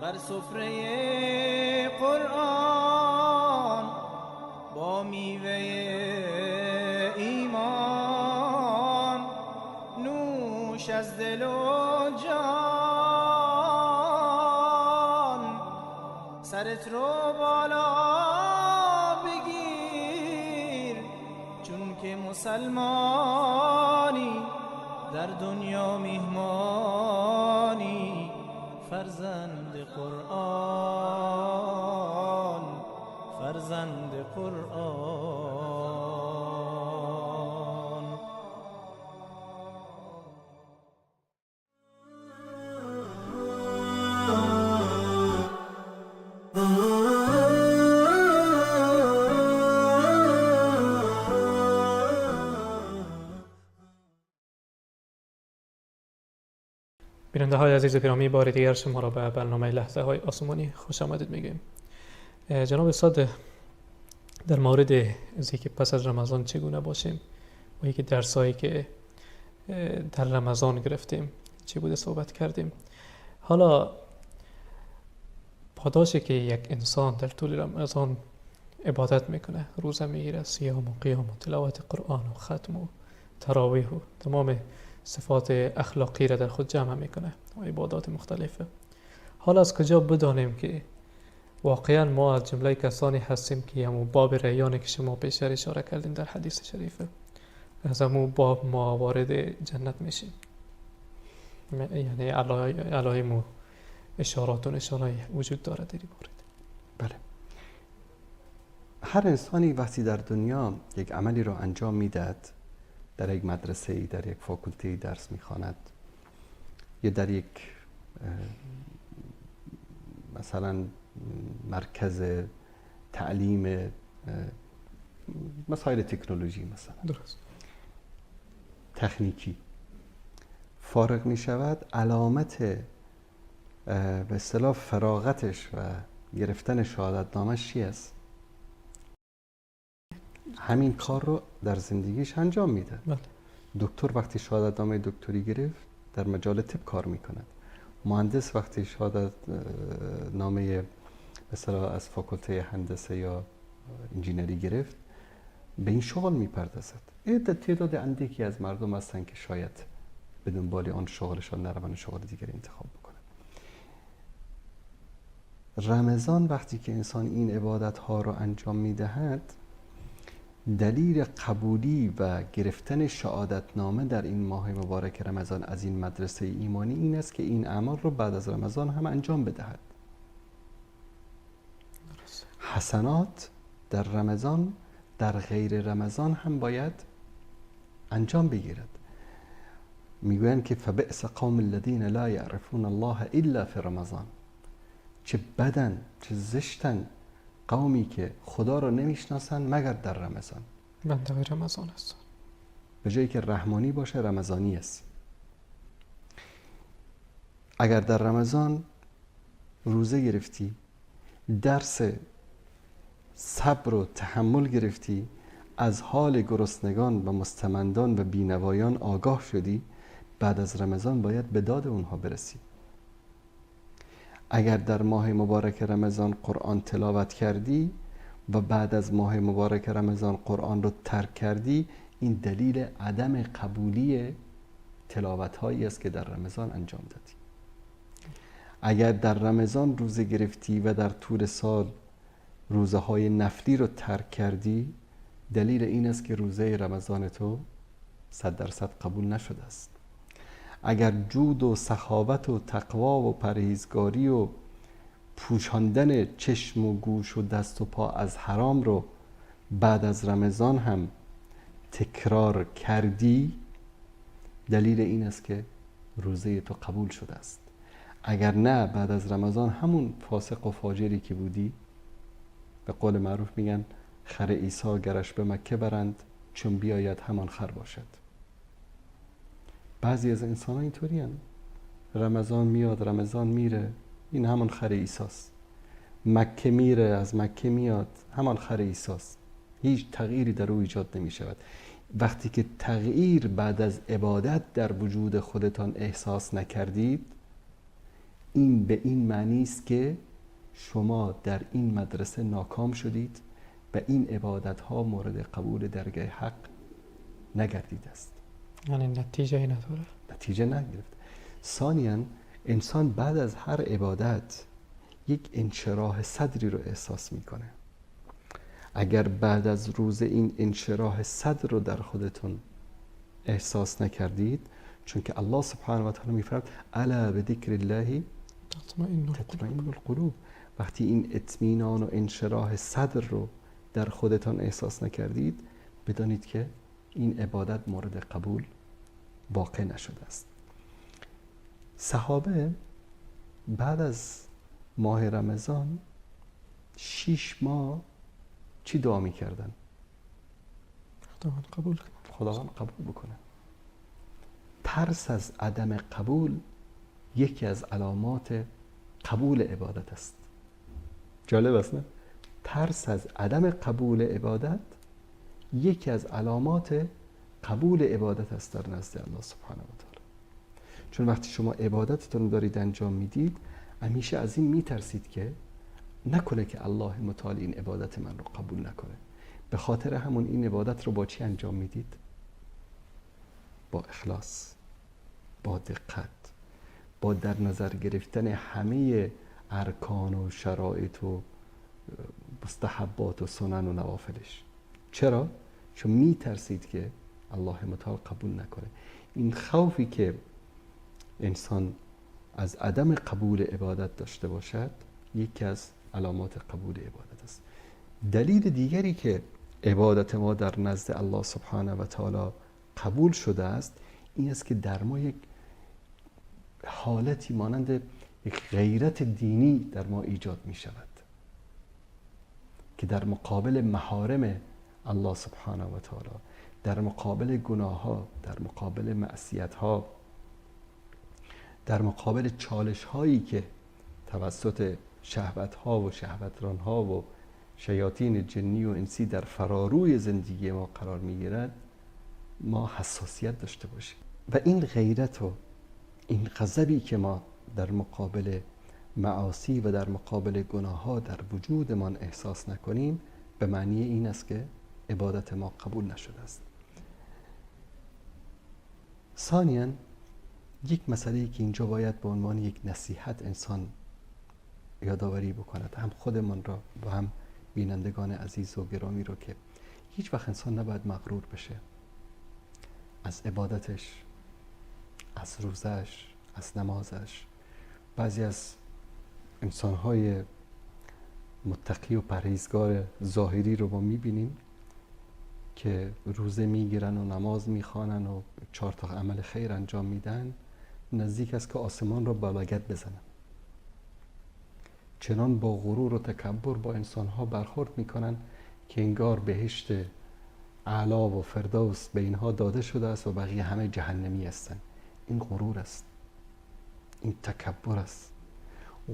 بر سفره قرآن، با میوه ایمان نوش از دل و جان. سرت رو بالا بگیر چون که مسلمانی، در دنیا میهمانی، فرزند قرآن، فرزند قرآن. بیننده های عزیز گرامی، بار دیگر شما را به برنامه لحظه های آسمانی خوش آمدید میگیم. جناب استاد، در مورد از که پس از رمضان چگونه باشیم و یکی درسایی که در رمضان گرفتیم چی بوده صحبت کردیم. حالا پاداشی که یک انسان در طول رمضان عبادت میکنه، روزه میگیره، صیام و قیام و تلاوت قرآن و ختم و تراویح و تمام صفات اخلاقی را در خود جمع میکنه و عبادات مختلفه. حالا از کجا بدانیم که واقعا ما از جمله کسانی هستیم که همون باب ریانی که شما پیشتر اشاره کردین در حدیث شریفه، از همون باب ما وارد جنت میشیم؟ یعنی علائم اشارات و نشانه‌ای وجود داره در این مورد؟ بله. هر انسانی وقتی در دنیا یک عملی را انجام میدهد، در یک مدرسه ای، در یک فاکولته درس میخواند یا در یک مثلا مرکز تعلیم مسائل تکنولوژی مثلا درست تکنیکی فارغ می شود، علامت به اصطلاح فراغتش و گرفتن شهادت نامش چی است؟ همین کار رو در زندگیش انجام میده. بله. دکتر وقتی شهادت نامه دکتری گرفت در مجال طب کار میکند. مهندس وقتی شهادت نامه مثلا از فاکولته هندسه یا انجینری گرفت به این شغل میپردازد. تعداد اندکی از مردم هستن که شاید به دنبال آن شغلشان نروند و شغل دیگری انتخاب بکنن. رمضان وقتی که انسان این عبادت ها رو انجام میدهد، دلیل قبولی و گرفتن شهادتنامه در این ماه مبارک رمضان از این مدرسه ایمانی این است که این اعمال رو بعد از رمضان هم انجام بدهد. حسنات در رمضان در غیر رمضان هم باید انجام بگیرد. میگویند که فبئس قوم الذین لا یعرفون الله الا فی رمضان. چه بدن، چه زشتن قومی که خدا رو نمیشناسن مگر در رمضان. منطقه رمضان است. به جایی که رحمانی باشه رمضانی است. اگر در رمضان روزه گرفتی، درس صبر و تحمل گرفتی، از حال گرسنگان و مستمندان و بینوایان آگاه شدی، بعد از رمضان باید به داد اونها برسی. اگر در ماه مبارک رمضان قرآن تلاوت کردی و بعد از ماه مبارک رمضان قرآن رو ترک کردی، این دلیل عدم قبولی تلاوت هایی است که در رمضان انجام دادی. اگر در رمضان روزه گرفتی و در طول سال روزه های نفلی رو ترک کردی، دلیل این است که روزه رمضان تو 100% قبول نشده است. اگر جود و سخاوت و تقوا و پرهیزگاری و پوشاندن چشم و گوش و دست و پا از حرام رو بعد از رمضان هم تکرار کردی، دلیل این است که روزه تو قبول شده است. اگر نه، بعد از رمضان همون فاسق و فاجری که بودی، به قول معروف میگن خر عیسی گرش به مکه برند چون بیاید همان خر باشد. بعضی از انسان ها اینطوری هستند. رمضان میاد رمضان میره، این همان خر عیسی است. مکه میره از مکه میاد، همان خر عیسی است. هیچ تغییری در او ایجاد نمی شود. وقتی که تغییر بعد از عبادت در وجود خودتان احساس نکردید، این به این معنی است که شما در این مدرسه ناکام شدید و این عبادت ها مورد قبول درگاه حق نگردیده است. یعنی نتیجه نداره. نتیجه نگرفت. ثانیاً انسان بعد از هر عبادت یک انشراح صدری رو احساس میکنه. اگر بعد از روز این انشراح صدر رو در خودتون احساس نکردید، چون که الله سبحانه و تعالی میفرماید الا بذکر الله تطمئن القلوب. وقتی این اطمینان و انشراح صدر رو در خودتان احساس نکردید، بدانید که این عبادت مورد قبول واقع نشده است. صحابه بعد از ماه رمضان 6 ماه چی دعا می‌کردن؟ خداوند قبول بکنه. ترس از عدم قبول یکی از علامات قبول عبادت است. جالب است نه؟ ترس از عدم قبول عبادت یکی از علامات قبول عبادت است در نزد الله سبحانه و تعالی. چون وقتی شما عبادتتون دارید انجام میدید، همیشه از این میترسید که نکنه که الله متعال این عبادت من رو قبول نکنه. به خاطر همون این عبادت رو با چی انجام میدید؟ با اخلاص، با دقت، با در نظر گرفتن همه ارکان و شرایط و مستحبات و سنن و نوافلش. چرا؟ چون میترسید که الله متعال قبول نکنه. این خوفی که انسان از عدم قبول عبادت داشته باشد یکی از علامات قبول عبادت است. دلیل دیگری که عبادت ما در نزد الله سبحانه و تعالی قبول شده است این است که در ما یک حالتی مانند یک غیرت دینی در ما ایجاد می شود که در مقابل محارم الله سبحانه و تعالی، در مقابل گناه ها، در مقابل معصیت ها، در مقابل چالش هایی که توسط شهوت ها و شهوتران ها و شیاطین جنی و انسی در فراروی زندگی ما قرار می گیرد، ما حساسیت داشته باشیم و این غیرت و این غضبی که ما در مقابل معاصی و در مقابل گناه ها در وجودمان احساس نکنیم، به معنی این است که عبادت ما قبول نشده است. ثانیاً یک مسئله‌ای که اینجا باید به عنوان یک نصیحت انسان یادآوری بکند، هم خودمان را و هم بینندگان عزیز و گرامی رو، که هیچ وقت انسان نباید مغرور بشه از عبادتش، از روزش، از نمازش. بعضی از انسان‌های متقی و پرهیزگار ظاهری رو ما می‌بینیم که روزه میگیرن و نماز میخوانن و 4 تا عمل خیر انجام میدن، نزدیک است که آسمان را با لگد بزنن. چنان با غرور و تکبر با انسان‌ها برخورد میکنن که انگار بهشت اعلا و فردوس به اینها داده شده است و بقیه همه جهنمی هستند. این غرور است، این تکبر است.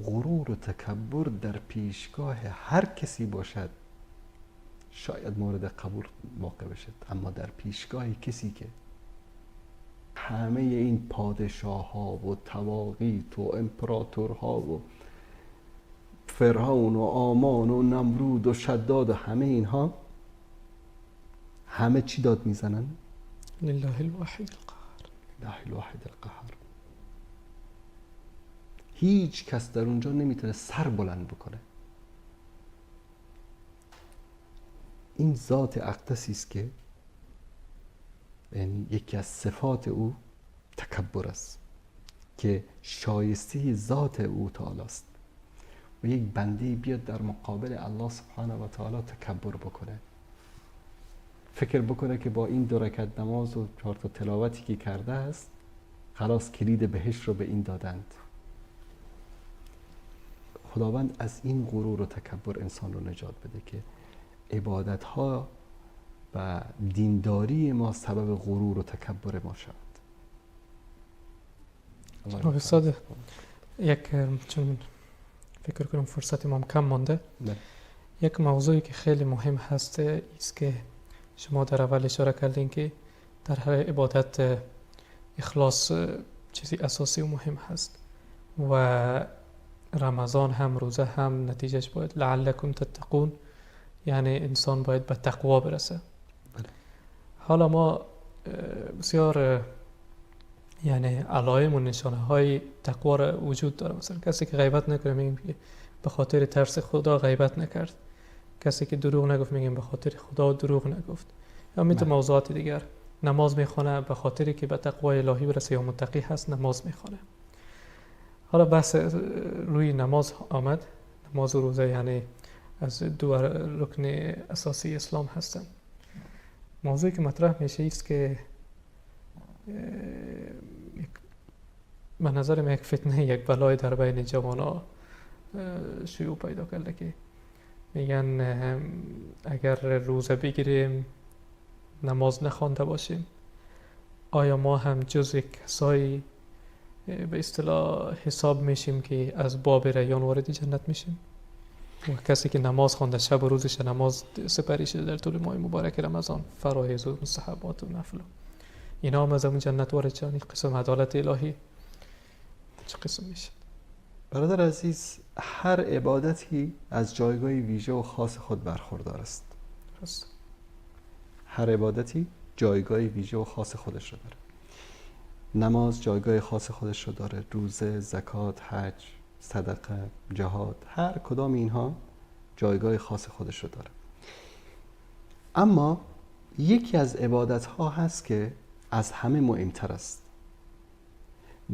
غرور و تکبر در پیشگاه هر کسی باشد شاید مورد قبول واقع بشد، اما در پیشگاه کسی که همه این پادشاه ها و تواقیت و امپراتورها و فرعون و آمان و نمرود و شداد و همه اینها همه چی داد میزنن؟ لله الواحد القهار. لله الواحد القهار. هیچ کس در اونجا نمیتونه سر بلند بکنه. این ذات اقدسی است که یعنی یکی از صفات او تکبر است که شایسته ذات او تعالی است و یک بنده بیاد در مقابل الله سبحانه و تعالی تکبر بکنه، فکر بکنه که با این 2 رکعت نماز و 4 تا تلاوتی که کرده است خلاص کلید بهشت رو به این دادند. خداوند از این غرور و تکبر انسان رو نجات بده که عبادت ها و دینداری ما سبب غرور و تکبر ما شود. جناب استاد، چون فکر کنم فرصت ما کم مانده، یک موضوعی که خیلی مهم هست است که شما در اول اشاره کردین که در هر عبادت اخلاص چیزی اساسی و مهم هست و رمضان هم روزه هم نتیجهش باید لعلکم تتقون، یعنی انسان باید به تقوا برسه. حالا ما بسیار یعنی علائم و نشانه های تقوا را وجود داره. مثلا کسی که غیبت نکنه میگیم که به خاطر ترس خدا غیبت نکرد، کسی که دروغ نگفت میگیم به خاطر خدا دروغ نگفت، یا مثل موضوعات دیگر. نماز میخونه به خاطری که به تقوای الهی برسه یا متقی هست نماز میخونه. حالا بحث روی نماز آمد. نماز و روزه یعنی از 2 رکن اساسی اسلام هستن. موضوعی که مطرح میشه ایست که به نظر من یک فتنه، یک بلای در بین جوانا شیوع پیدا کرده که میگن اگر روزه بگیریم نماز نخوانده باشیم آیا ما هم جزء کسایی به اصطلاح حساب میشیم که از باب ریان وارد جنت میشیم؟ و کسی که نماز خوانده شب و روزش نماز سپری شده در طول ماه مبارک رمضان، فرایض و مستحبات و نفل، اینا هم از اون جنت وارد شدن. این قسم عدالت الهی چه قسم میشه؟ برادر عزیز، هر عبادتی از جایگاه ویژه و خاص خود برخوردار است. هر عبادتی جایگاه ویژه و خاص خودش رو داره. نماز جایگاه خاص خودش رو داره، روزه، زکات، حج، صدقه، جهاد، هر کدام اینها جایگاه خاص خودش رو داره. اما یکی از عبادت ها هست که از همه مهمتر است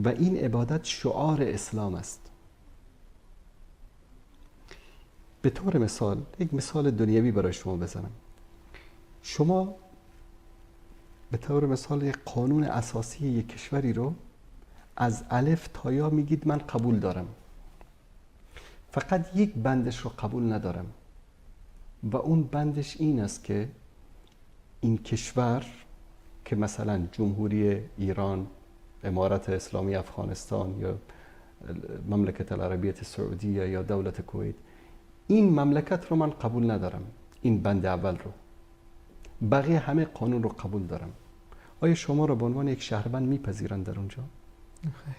و این عبادت شعار اسلام است. به طور مثال، یک مثال دنیوی برای شما بزنم. شما به طور مثال یک قانون اساسی یک کشوری رو از الف تا یا میگید من قبول دارم، فقط یک بندش رو قبول ندارم و اون بندش این است که این کشور که مثلا جمهوری ایران، امارت اسلامی افغانستان یا مملکت العربیت سعودیه یا دولت کویت، این مملکت رو من قبول ندارم، این بند اول رو، بقیه همه قانون رو قبول دارم. آیا شما رو به عنوان یک شهروند میپذیرن در اونجا؟ خیر.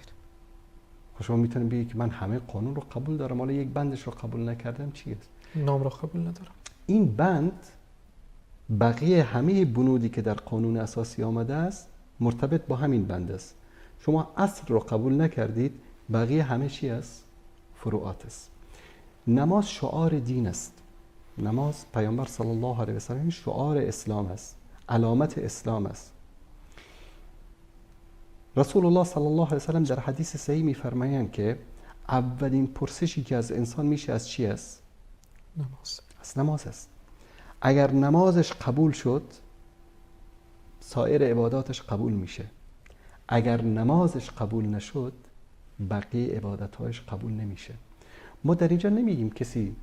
شما میتونید بگید که من همه قانون رو قبول دارم، حالا یک بندش رو قبول نکردم چی است؟ نام رو قبول ندارم. این بند بقیه همه بنودی که در قانون اساسی آمده است مرتبط با همین بند است. شما اصل رو قبول نکردید، بقیه همه چی است؟ فروعات است. نماز شعار دین است. نماز پیامبر صلی الله علیه و سلم شعار اسلام است، علامت اسلام است. رسول الله صلی الله علیه و سلم در حدیث صحیح می‌فرمایند که اولین پرسشی که از انسان میشه از چی است؟ نماز. از نماز است. اگر نمازش قبول شد، سایر عباداتش قبول میشه. اگر نمازش قبول نشد، بقیه عبادتهایش قبول نمیشه. ما در اینجا نمیگیم کسی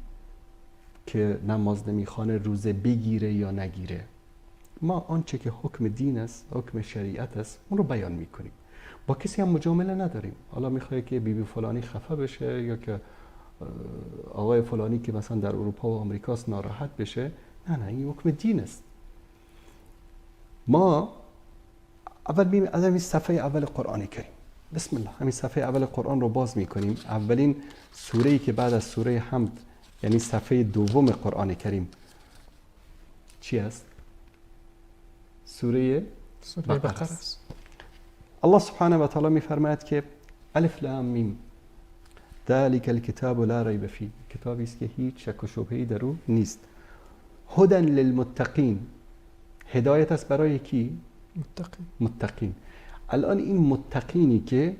که نماز نمیخوانه روزه بگیره یا نگیره. ما آنچه که حکم دین است، حکم شریعت است، اون رو بیان میکنیم. با کسی هم مجامله نداریم. حالا میخوای که بیبی فلانی خفه بشه یا که آقای فلانی که مثلا در اروپا و آمریکاست ناراحت بشه. نه این حکم دین است. ما اول میریم از همین صفحه اول قرآن کریم. بسم الله، همین صفحه اول قرآن رو باز میکنیم. اولین سوره‌ای که بعد از سوره حمد، یعنی صفحه دوم قرآن کریم چی است؟ سوره بقره است. الله سبحانه و تعالی میفرماید که الف لام میم ذلک الکتاب لا ریب فیه، کتابی است که هیچ شک و شبهه‌ای در او نیست. هدی للمتقین، هدایت است برای کی؟ متقین. الان این متقینی که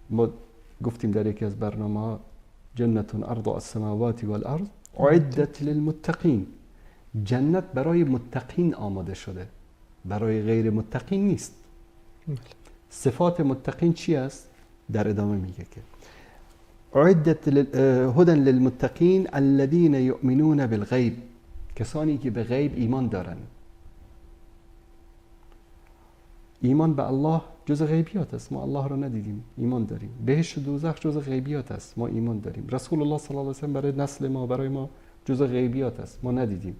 ما گفتیم در یکی از برنامه‌ها جنت ارض السماوات والارض اعدت للمتقین، جنت برای متقین آماده شده، برای غیر متقین نیست. صفات متقین چی است؟ در ادامه میگه که اعدت هدی للمتقین الذين يؤمنون بالغیب، کسانی که به غیب ایمان دارن. ایمان به الله جز غیبیات است، ما الله رو ندیدیم، ایمان داریم. بهشت و دوزخ جز غیبیات است، ما ایمان داریم. رسول الله صلی الله علیه و سلم برای نسل ما، برای ما جز غیبیات است، ما ندیدیم.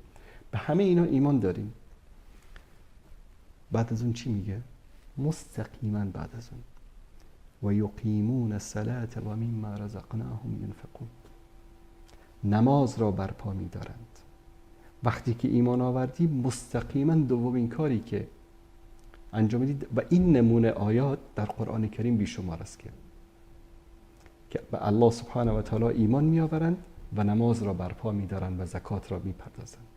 به همه اینا ایمان داریم. بعد از اون چی میگه؟ مستقیما بعد از اون و یقیمون الصلاة و مما رزقناهم ینفقون، نماز را برپا می‌دارند. وقتی که ایمان آوردی، مستقیما دومین کاری که انجام میدید و این نمونه آیات در قرآن کریم بیشمار است که به الله سبحانه و تعالی ایمان می‌آورند و نماز را برپا می‌دارند و زکات را می‌پردازند.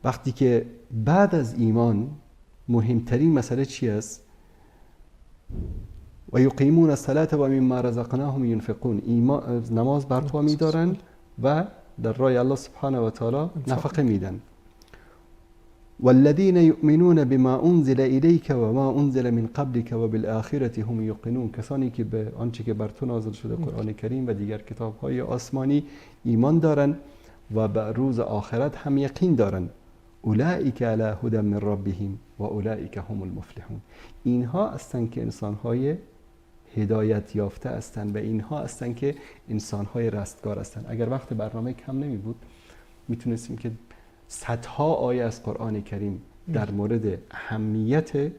وقتی که بعد از ایمان مهمترین مسئله چی است؟ و یقیمون الصلاة و مما رزقناهم ینفقون، نماز برپا می‌دارند و در راه الله سبحانه و تعالی نفقه میدن. والذین یؤمنون بما انزل الیک و ما انزل من قبلک و بالآخرة هم یوقنون، کسانی که به آنچه که بر تو نازل شده قرآن کریم و دیگر کتاب‌های آسمانی ایمان دارند و به روز آخرت هم یقین دارند. اولئک علی هدی من ربهم و اولئک هم المفلحون، اینها هستند که انسان‌های هدایت یافته هستند و اینها هستند که انسان‌های رستگار هستند. اگر وقت برنامه کم نمی بود میتونستیم که صدها آیه از قرآن کریم در مورد اهمیت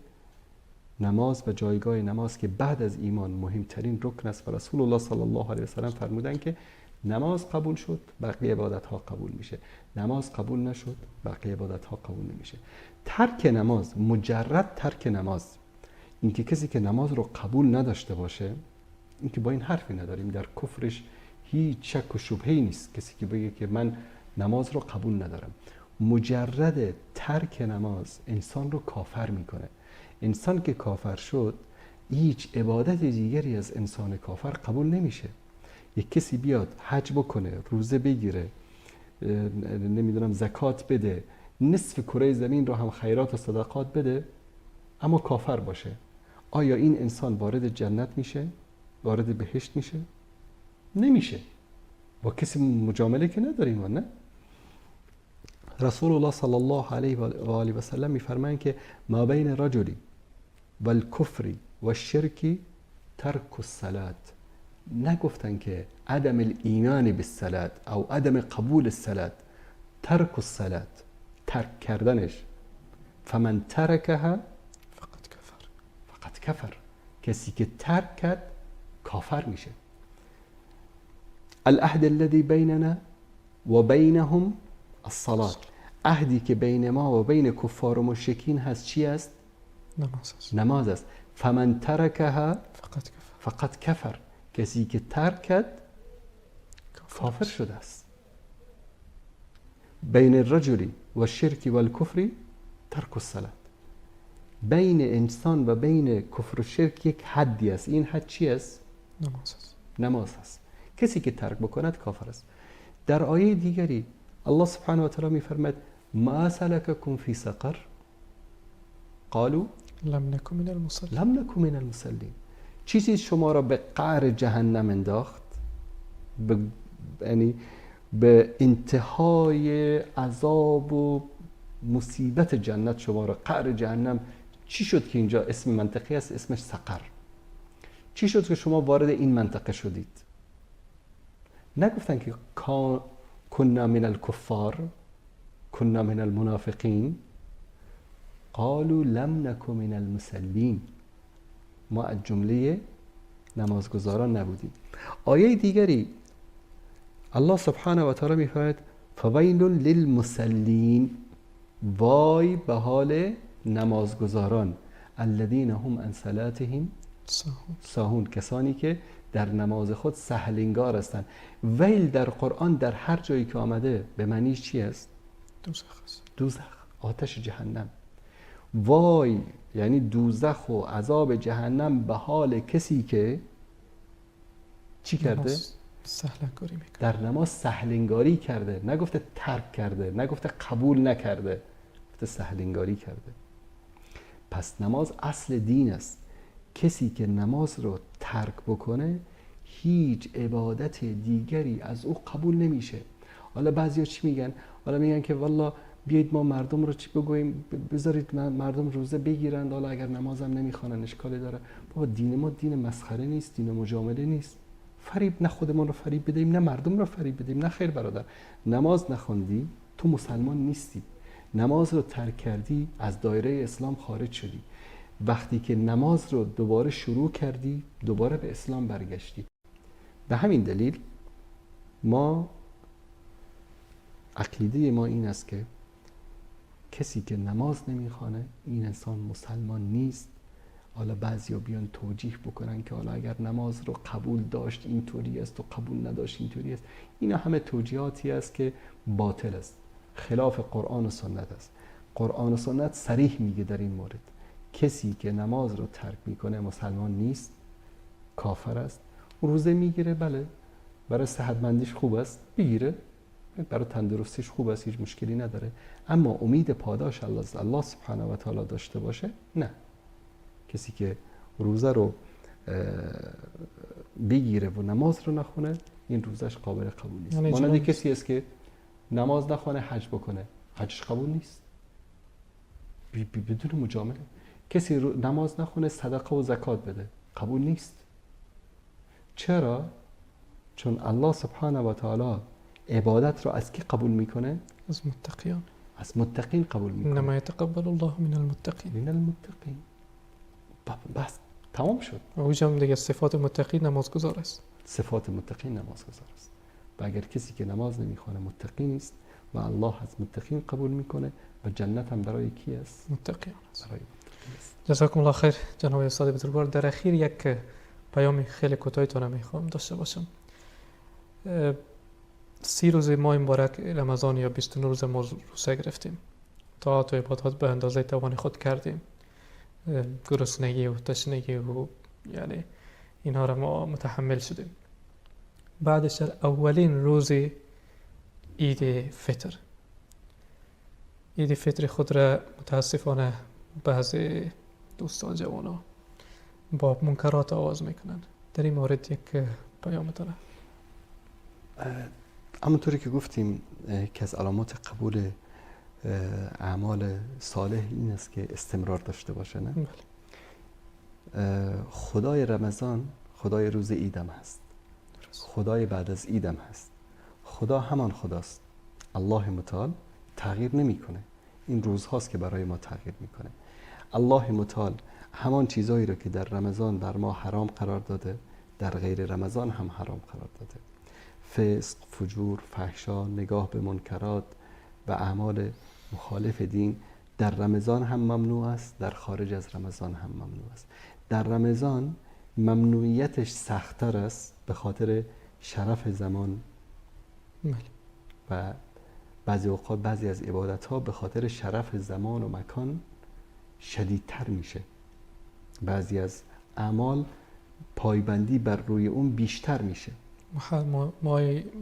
نماز و جایگاه نماز که بعد از ایمان مهمترین رکن است و رسول الله صلی الله علیه و سلم فرمودند که نماز قبول شد بقیه عبادت ها قبول میشه، نماز قبول نشد بقیه عبادت ها قبول نمیشه. ترک نماز، مجرد ترک نماز، اینکه کسی که نماز رو قبول نداشته باشه، اینکه با این حرفی نداریم در کفرش هیچ شک و شبهه‌ای نیست. کسی که بگه که من نماز رو قبول ندارم، مجرد ترک نماز انسان رو کافر میکنه. انسان که کافر شد هیچ عبادت دیگری از انسان کافر قبول نمیشه. یک کسی بیاد حج بکنه، روزه بگیره، نمیدونم زکات بده، نصف کره زمین رو هم خیرات و صدقات بده، اما کافر باشه، آیا این انسان وارد جنت میشه؟ وارد بهشت میشه؟ نمیشه. با کسی مجامله که نداریم. نه، رسول الله صلی الله علیه و آله و سلم میفرمایند که ما بین رجل و الکفر و الشرک ترک الصلاة. نگفتن که عدم الایمان بالصلاة او عدم قبول الصلاة، ترک الصلاة، ترک کردنش. فمن ترکها فقط کفر، کسی که ترک کرد کافر میشه. العهد الذي بيننا و بینهم الصلاة. عهدی که بین ما و بین کفار و مشرکین هست چی است؟ نماز است. نماز است. فمن ترکها فقط کفر. فقط کفر. کسی که ترک کرد کافر شده است. بین الرجل و الشرک و الکفر ترک الصلاة. بین انسان و بین کفر و شرک یک حدی است. این حد چی است؟ نماز است. نماز است. کسی که ترک بکند کافر است. در آیه دیگری الله سبحانه و تعالی می‌فرماید ما سلککم فی سقر قالوا لم نکن من المصلین. لم نکن من المصلین. چیزی شما را به قعر جهنم انداخت، یعنی به انتهای عذاب و مصیبت جنت شما را، قعر جهنم. چی شد که اینجا اسم منطقه است اسمش سقر؟ چی شد که شما وارد این منطقه شدید؟ نگفتن که کنا من الکفار کنا من المنافقین، قالوا لم نکن من المصلین، ما از جمله نمازگزاران نبودیم. آیه دیگری الله سبحانه و تعالی می‌فرماید فویل للمصلین، وای به حال نمازگزاران، الذین هم عن صلاتهم ساهون، کسانی که در نماز خود سهلنگار هستند. ویل در قرآن در هر جایی که آمده به معنی چی است؟ دوزخ است. دوزخ، آتش جهنم. وای یعنی دوزخ و عذاب جهنم به حال کسی که چی کرده؟ سهلنگاری میکنه. در نماز سهلنگاری کرده. نگفته ترک کرده، نگفته قبول نکرده، گفته سهلنگاری کرده. پس نماز اصل دین است. کسی که نماز رو ترک بکنه هیچ عبادت دیگری از او قبول نمیشه. حالا بعضیا چی میگن؟ حالا میگن که والله بیایید ما مردم رو چی بگوییم، بذارید مردم روزه بگیرند، حالا اگر نمازم نمیخوانن اشکالی داره؟ بابا دین ما دین مسخره نیست، دین مجامله نیست. فریب نه خودمون رو فریب بدیم نه مردم رو فریب بدیم. نه خیر برادر، نماز نخوندی تو مسلمان نیستی. نماز رو ترک کردی از دایره اسلام خارج شدی. وقتی که نماز رو دوباره شروع کردی دوباره به اسلام برگشتی. به همین دلیل ما عقیده ما این است که کسی که نماز نمیخوانه این انسان مسلمان نیست. حالا بعضیا بیان توجیه بکنن که حالا اگر نماز رو قبول داشت اینطوری است و قبول نداشت اینطوری است. اینا همه توجیهاتی است که باطل است، خلاف قرآن و سنت است. قرآن و سنت صریح میگه در این مورد کسی که نماز رو ترک میکنه مسلمان نیست، کافر است. روزه میگیره، بله برای صحتمندیش خوب است بگیره، برای تندرستیش خوب است، هیچ مشکلی نداره. اما امید پاداش الله سبحانه و تعالی داشته باشه نه. کسی که روزه رو بگیره و نماز رو نخونه این روزش قابل قبول نیست. مانند کسی است که نماز نخونه حج بکنه، حجش قبول نیست بدون مجامله. کسی نماز نخونه صدقه و زکات بده، قبول نیست. چرا؟ چون الله سبحانه و تعالی عبادت رو از کی قبول میکنه؟ از متقیان. از متقین قبول میکنه. انما یتقبل الله من المتقین. من المتقین. بس تمام شد. و اوجم دیگه صفات متقی نمازگزار است. صفات متقین نمازگزار است. و اگر کسی که نماز نمیخونه متقی نیست و الله از متقین قبول میکنه و جنت هم برای کی است؟ متقیان است. برای متقین است. جزاکم الله خیر جناب استاد بزرگوار. در اخیر یک پیام خیلی کوتاهی میخوام داشته باشم. 30 روز ماه مبارک رمضان یا 29 روز ما روزه گرفتیم. طاعات و عبادات به اندازه توان خود کردیم. گرسنگی و تشنگی و یعنی اینها را ما متحمل شدیم. بعدش در اولین روز عید فطر خود را متاسفانه بعضی دوستان جوانا با منکرات آواز میکنن. در این مورد یک پیام داره. همونطوری که گفتیم که از علامات قبول اعمال صالح این است که استمرار داشته باشه، نه؟ بله. خدای رمضان خدای روز عیدم هست، خدای بعد از عیدم هست. خدا همان خداست. الله متعال تغییر نمیکنه. این روزهاست که برای ما تغییر میکنه. الله متعال همان چیزایی رو که در رمضان بر ما حرام قرار داده در غیر رمضان هم حرام قرار داده. فسق، فجور، فحشا، نگاه به منکرات، و اعمال مخالف دین در رمضان هم ممنوع است، در خارج از رمضان هم ممنوع است. در رمضان ممنوعیتش سخت‌تر است به خاطر شرف زمان و بعضی اوقات بعضی از عبادت‌ها به خاطر شرف زمان و مکان شدیدتر میشه. بعضی از اعمال پایبندی بر روی اون بیشتر میشه.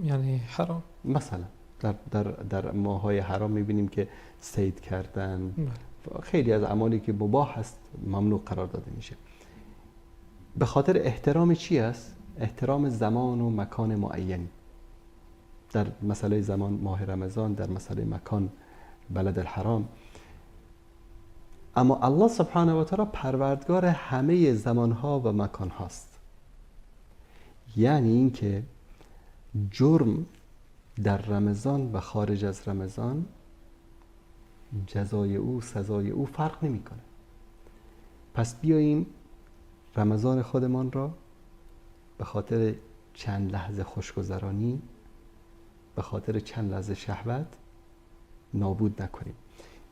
یعنی حرام، مثلا در ماهای حرام میبینیم که صید کردن، خیلی از اعمالی که مباح هست ممنوع قرار داده میشه. به خاطر احترام چی است؟ احترام زمان و مکان معینی. در مسئله زمان ماه رمضان، در مسئله مکان بلد الحرام. اما الله سبحانه و تعالی پروردگار همه زمانها و مکان هاست. یعنی اینکه جرم در رمضان و خارج از رمضان جزای او، سزای او فرق نمیکنه. پس بیاییم رمضان خودمان را به خاطر چند لحظه خوشگذرانی، به خاطر چند لحظه شهوت نابود نکنیم.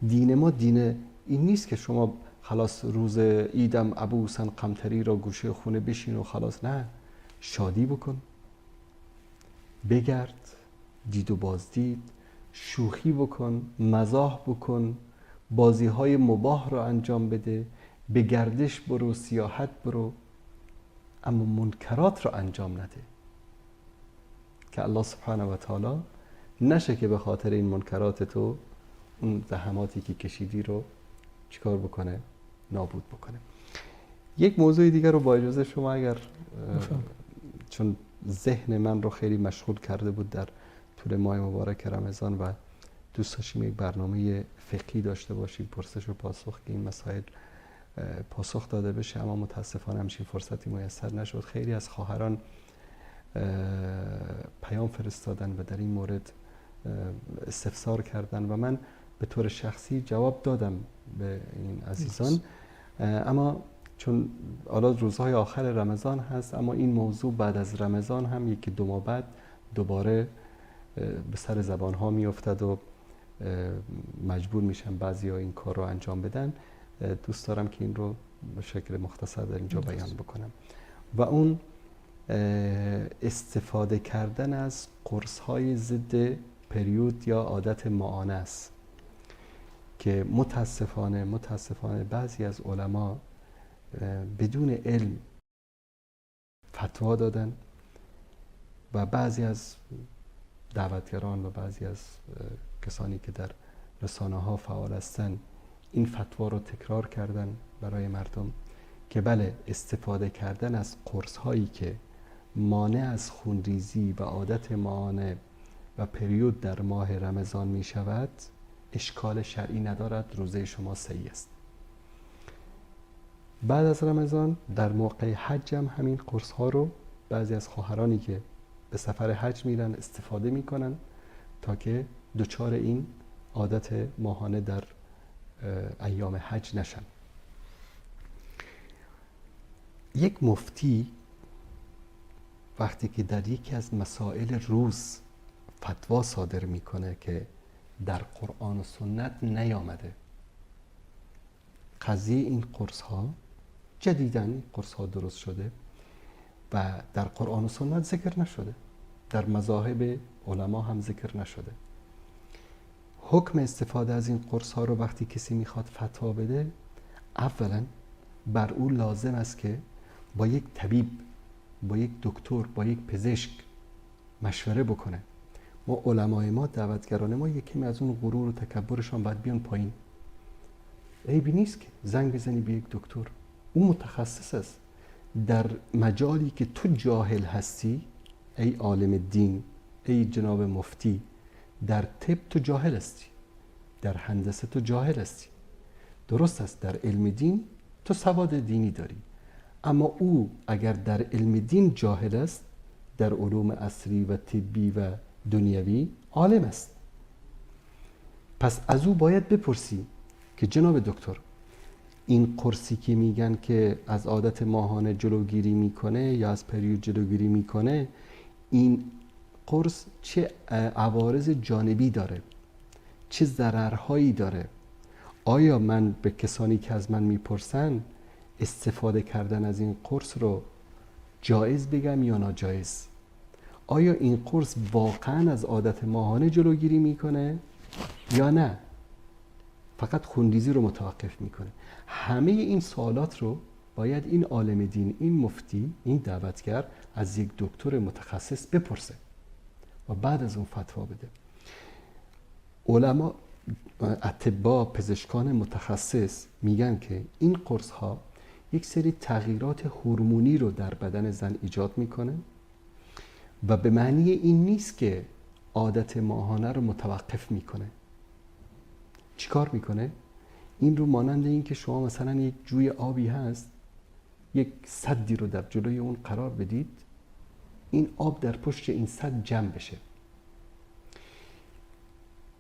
دین ما دین این نیست که شما خلاص روز عیدم ابوسن قمطری را گوشه خونه بشین و خلاص. نه، شادی بکن، بگرد، دید و بازدید، شوخی بکن، مزاح بکن، بازی های مباح را انجام بده، به گردش برو، سیاحت برو، اما منکرات را انجام نده که الله سبحانه و تعالی نشه که به خاطر این منکرات تو اون زحماتی که کشیدی رو چیکار بکنه؟ نابود بکنه. یک موضوع دیگر رو با اجازه شما اگر چون ذهن من رو خیلی مشغول کرده بود در طول ماه مبارک رمضان و دوست داشتیم یک برنامه فقهی داشته باشیم، پرسش و پاسخ که این مسائل پاسخ داده بشه، اما متاسفانه همچین فرصتی میسر نشد. خیلی از خواهران پیام فرستادن و در این مورد استفسار کردن و من به طور شخصی جواب دادم به این عزیزان. اما چون حالا روزهای آخر رمضان هست، اما این موضوع بعد از رمضان هم یکی دو ماه بعد دوباره به سر زبان ها می افتد و مجبور میشن بعضی ها این کار رو انجام بدن. دوست دارم که این رو به شکل مختصر در اینجا بیان بکنم و اون استفاده کردن از قرص های ضد پریود یا عادت معانه است که متاسفانه بعضی از علما بدون علم فتوا دادن و بعضی از دعوتگران و بعضی از کسانی که در رسانه ها فعال هستند این فتوا رو تکرار کردن برای مردم که بله، استفاده کردن از قرص هایی که مانع از خونریزی و عادت معانه و پریود در ماه رمضان می شود اشکال شرعی ندارد، روزه شما صحیح است. بعد از رمضان در موقع حج هم همین قرص ها رو بعضی از خواهرانی که به سفر حج میرن استفاده میکنن تا که دچار این عادت ماهانه در ایام حج نشن. یک مفتی وقتی که در یکی از مسائل روز فتوا صادر میکنه که در قرآن و سنت نیامده، قضیه این قرص ها جدیدن قرص ها درست شده و در قرآن و سنت ذکر نشده، در مذاهب علما هم ذکر نشده. حکم استفاده از این قرص ها رو وقتی کسی میخواد فتوا بده، اولا بر او لازم است که با یک طبیب، با یک دکتر، با یک پزشک مشوره بکنه. ما علمای ما، دعوتگران ما یکی از اون غرور و تکبرشان باید بیان پایین. عیبی نیست که زنگ بزنی به یک دکتر، اون متخصص است در مجالی که تو جاهل هستی. ای عالم دین، ای جناب مفتی، در طب تو جاهل هستی، در هندسه تو جاهل هستی. درست است در علم دین تو سواد دینی داری، اما او اگر در علم دین جاهل است، در علوم عصری و طبی و دنیوی عالم است. پس از او باید بپرسی که جناب دکتر، این قرصی که میگن که از عادت ماهانه جلوگیری میکنه یا از پریود جلوگیری میکنه، این قرص چه عوارض جانبی داره، چه ضررهایی داره. آیا من به کسانی که از من میپرسن استفاده کردن از این قرص رو جایز بگم یا ناجایز؟ آیا این قرص واقعا از عادت ماهانه جلوگیری میکنه یا نه فقط خونریزی رو متوقف میکنه؟ همه این سوالات رو باید این عالم دین، این مفتی، این دعوتگر از یک دکتر متخصص بپرسه و بعد از اون فتوا بده. علما، اطباء، پزشکان متخصص میگن که این قرص ها یک سری تغییرات هورمونی رو در بدن زن ایجاد میکنه و به معنی این نیست که عادت ماهانه رو متوقف میکنه. چیکار میکنه؟ این رو مانند این که شما مثلا یک جوی آبی هست، یک سدی رو در جلوی اون قرار بدید، این آب در پشت این سد جمع بشه.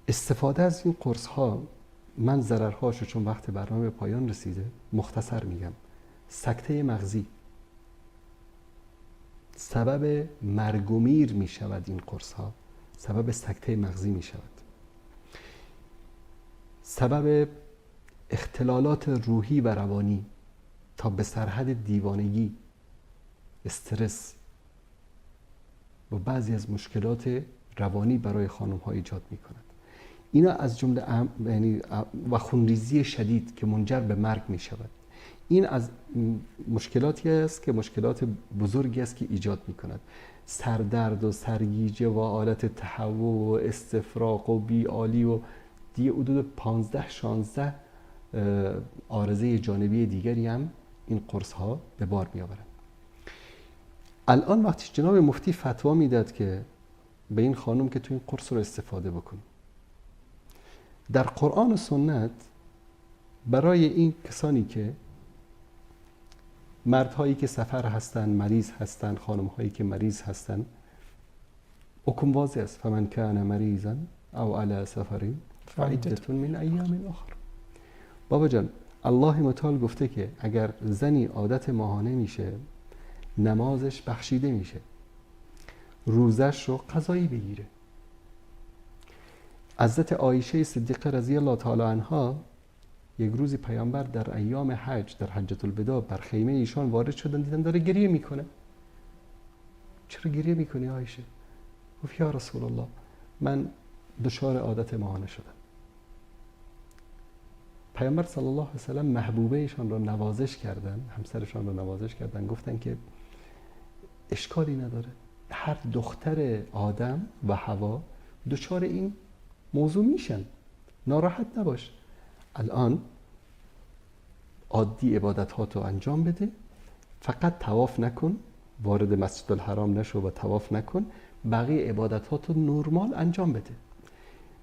استفاده از این قرص ها، من ضررهاشو چون وقت برنامه به پایان رسیده مختصر میگم. سکته مغزی، سبب مرگ و میر می شود. این قرص ها سبب سکته مغزی می شود، سبب اختلالات روحی و روانی تا به سرحد دیوانگی، استرس و بعضی از مشکلات روانی برای خانم ها ایجاد می کند. اینا از جمله یعنی و خونریزی شدید که منجر به مرگ می شود. این از مشکلاتی است که مشکلات بزرگی است که ایجاد می کند. سردرد و سرگیجه و حالت تهوع و استفراغ و بی‌حالی و دیگه حدود 15-16 عارضه جانبی دیگری هم این قرص ها به بار می آورند. الان وقتی جناب مفتی فتوا میداد که به این خانم که تو این قرص رو استفاده بکن، در قرآن و سنت برای این کسانی که مردهایی که سفر هستن، مریض هستن، خانمهایی که مریض هستن، حکم واضح است: فمن کان مریضا او علی سفر فعدة من ایام اخر. بابا جان، الله متعال گفته که اگر زنی عادت ماهانه میشه، نمازش بخشیده میشه، روزش رو قضایی بگیره. حضرت عایشه صدیقه رضی الله تعالی عنها یک روزی پیامبر در ایام حج، در حجة الوداع، بر خیمه ایشان وارد شدن، دیدن داره گریه میکنه. چرا گریه میکنی عایشه؟ گفت یا رسول الله، من دچار عادت ماهانه شدم. پیامبر صلی الله علیه و سلم محبوبه ایشان را نوازش کردن، همسرشان را نوازش کردن، گفتن که اشکالی نداره، هر دختر آدم و حوا دچار این موضوع میشن، ناراحت نباش. الان عادی عبادتاتو انجام بده، فقط طواف نکن، وارد مسجد الحرام نشو و طواف نکن، بقیه عبادتاتو نرمال انجام بده.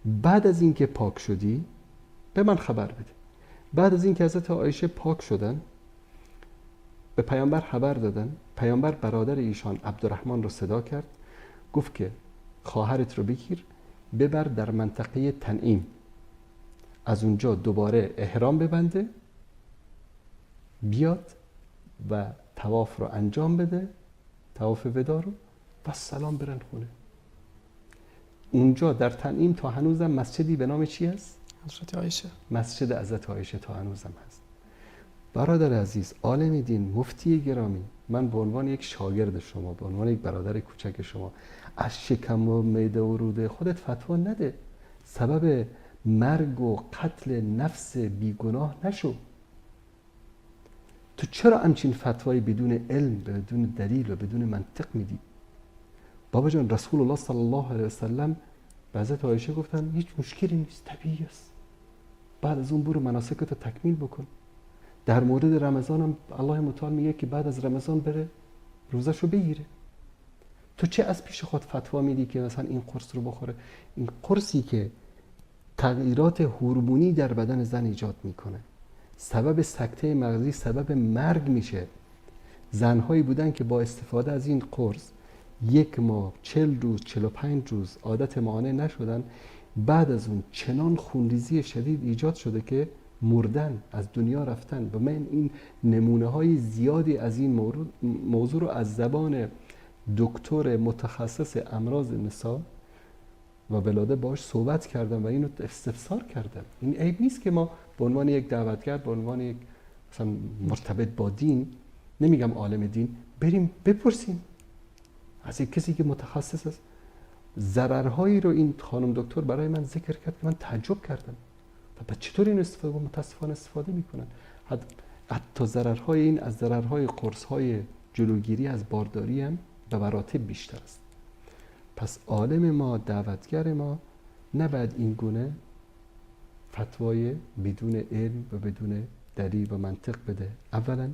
بعد از اینکه پاک شدی به من خبر بده. بعد از اینکه حضرت عایشه پاک شدن، به پیامبر خبر دادن. پیامبر برادر ایشان عبدالرحمن رو صدا کرد، گفت که خواهرت رو بگیر ببر در منطقه تنعیم، از اونجا دوباره احرام ببنده، بیاد و طواف رو انجام بده، طواف ودا رو، و سلام برن خونه. اونجا در تنعیم تا هنوزم مسجدی به نام چی هست؟ حضرت عایشه. مسجد حضرت عایشه تا هنوزم هست. برادر عزیز، عالم دین، مفتی گرامی، من به عنوان یک شاگرد شما، به عنوان یک برادر کوچک شما، از شکم و معده و روده خودت فتوا نده، سبب مرگ و قتل نفس بیگناه نشو. تو چرا همچین فتوایی بدون علم، بدون دلیل و بدون منطق میدی؟ بابا جان، رسول الله صلی الله علیه و سلم به حضرت عایشه گفتن هیچ مشکلی نیست، طبیعی است، بعد از اون برو مناسکتو تکمیل بکن. در مورد رمضان هم الله متعال میگه که بعد از رمضان بره روزشو بگیره. تو چه از پیش خود فتوا میدی که مثلا این قرص رو بخوره؟ این قرصی که تغییرات هورمونی در بدن زن ایجاد میکنه، سبب سکته مغزی، سبب مرگ میشه. زنهایی بودن که با استفاده از این قرص 1 ماه، 40 روز، 45 روز عادت ماهانه نشدن، بعد از اون چنان خونریزی شدید ایجاد شده که مردن، از دنیا رفتن. و من این نمونه های زیادی از این موضوع رو از زبان دکتر متخصص امراض نساء و ولاده باش صحبت کردم و اینو استفسار کردم. این عیب نیست که ما به عنوان یک دعوتگر، به عنوان یک مثلا مرتبط با دین، نمیگم عالم دین، بریم بپرسیم از یک کسی که متخصص است. ضررهایی رو این خانم دکتر برای من ذکر کرد که من تعجب کردم. و چطور این استفاده متاسفانه استفاده میکنن؟ حتی ضررهای این از ضررهای قرصهای جلوگیری از بارداری هم به مراتب بیشتر است. پس عالم ما، دعوتگر ما نباید این گونه فتوای بدون علم و بدون دلیل و منطق بده. اولا.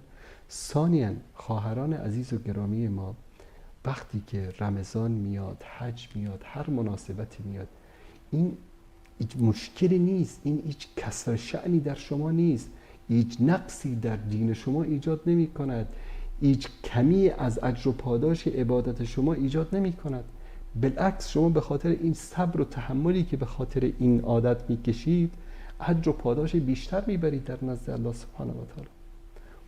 ثانیاً خواهران عزیز و گرامی ما، وقتی که رمضان میاد، حج میاد، هر مناسبتی میاد، این هیچ مشکلی نیست، این هیچ کسر شأنی در شما نیست، هیچ نقصی در دین شما ایجاد نمی کند، هیچ کمی از اجر و پاداش عبادت شما ایجاد نمی کند. بالعکس شما به خاطر این صبر و تحملی که به خاطر این عادت میکشید، اجر و پاداش بیشتر میبرید در نزد الله سبحانه و تعالی.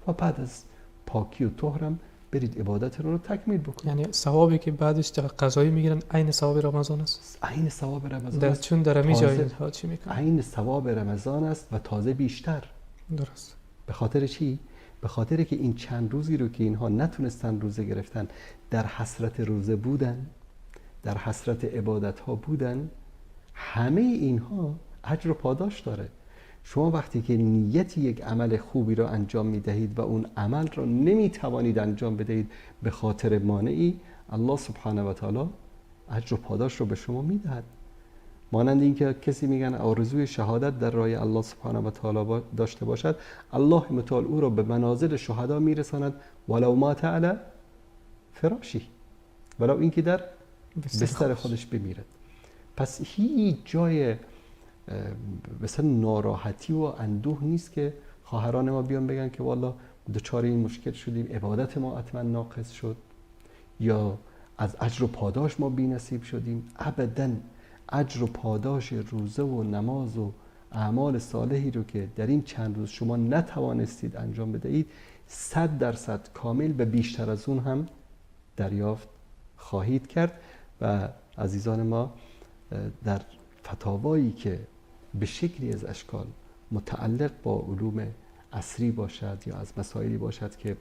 و بعد از پاکی و طهرم برید عبادت رو تکمیل بکنید. یعنی ثوابی که بعدش در قضایی میگیرن عین ثواب رمضان است. عین ثواب رمضان است. چون در همین جای ها چی میکنن؟ عین ثواب رمضان است و تازه بیشتر. درست. به خاطر چی؟ به خاطر که این چند روزی رو که اینها نتونستن روزه گرفتن، در حسرت روزه بودن، در حسرت عبادت ها بودن، همه اینها اجر و پاداش داره. شما وقتی که نیت یک عمل خوبی را انجام میدهید و اون عمل را نمیتوانید انجام بدهید به خاطر مانعی، الله سبحانه و تعالی اجر و پاداش رو به شما میدهد. مانند این که کسی میگن آرزوی شهادت در راه الله سبحانه و تعالی داشته باشد، الله متعال او را به منازل شهدا میرساند، ولو مات علی فراشی، ولو اینکه در بستر خودش بمیرد. پس هیچ جای مثلا ناراحتی و اندوه نیست که خواهران ما بیان بگن که والا دچار این مشکل شدیم، عبادت ما حتما ناقص شد، یا از اجر و پاداش ما بی‌نصیب شدیم. ابداً اجر و پاداش روزه و نماز و اعمال صالحی رو که در این چند روز شما نتوانستید انجام بدهید 100% کامل به بیشتر از اون هم دریافت خواهید کرد. و عزیزان ما، در فتاوایی که به شکلی از اشکال متعلق با علوم عصری باشد یا از مسائلی باشد که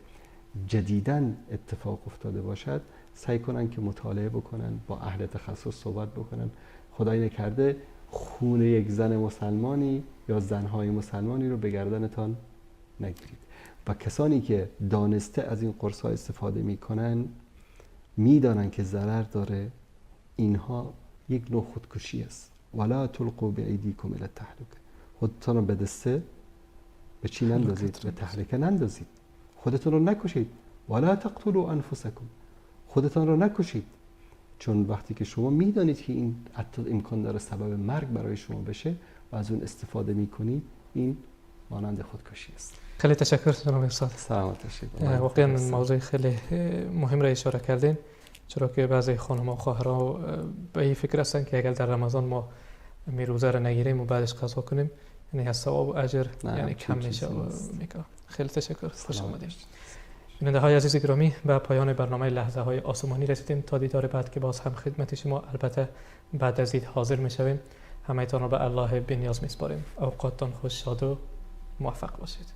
جدیداً اتفاق افتاده باشد، سعی کنن که مطالعه بکنن، با اهل تخصص صحبت بکنن. خدای نکرده خون یک زن مسلمانی یا زنهای مسلمانی رو به گردنتان نگیرید. و کسانی که دانسته از این قرص‌ها استفاده میکنن، میدانن که ضرر داره، اینها یک نوع خودکشی است. ولا تلقوا بایدیکم الی التهلکه. خودتون رو به دسته به چی نندازید؟ به تهلکه نندازید. خودتون رو نکشید. ولا تقتلوا انفسکم. خودتون رو نکشید. چون وقتی که شما میدانید که این حتی امکان داره سبب مرگ برای شما بشه و از اون استفاده میکنید، این مانند خودکشی است. خیلی تشکر جناب استاد. سلامت باشید. واقعا موضوع خیلی مهم را اشاره کردین، چرا که بعضی خانم و خواهرها به این فکر هستن که اگر در رمضان ما روزه را نگیریم و بعدش قضا کنیم، یعنی از ثواب و اجر یعنی کم میشه. خیلی تشکر. خوش آمدید. بیننده های عزیز گرامی، به پایان برنامه لحظه های آسمانی رسیدیم. تا دیدار بعد که باز هم خدمت شما البته بعد از عید حاضر میشویم. همه‌تان را به الله بی‌نیاز میسپاریم. اوقاتتان خوش، شاد و موفق باشید.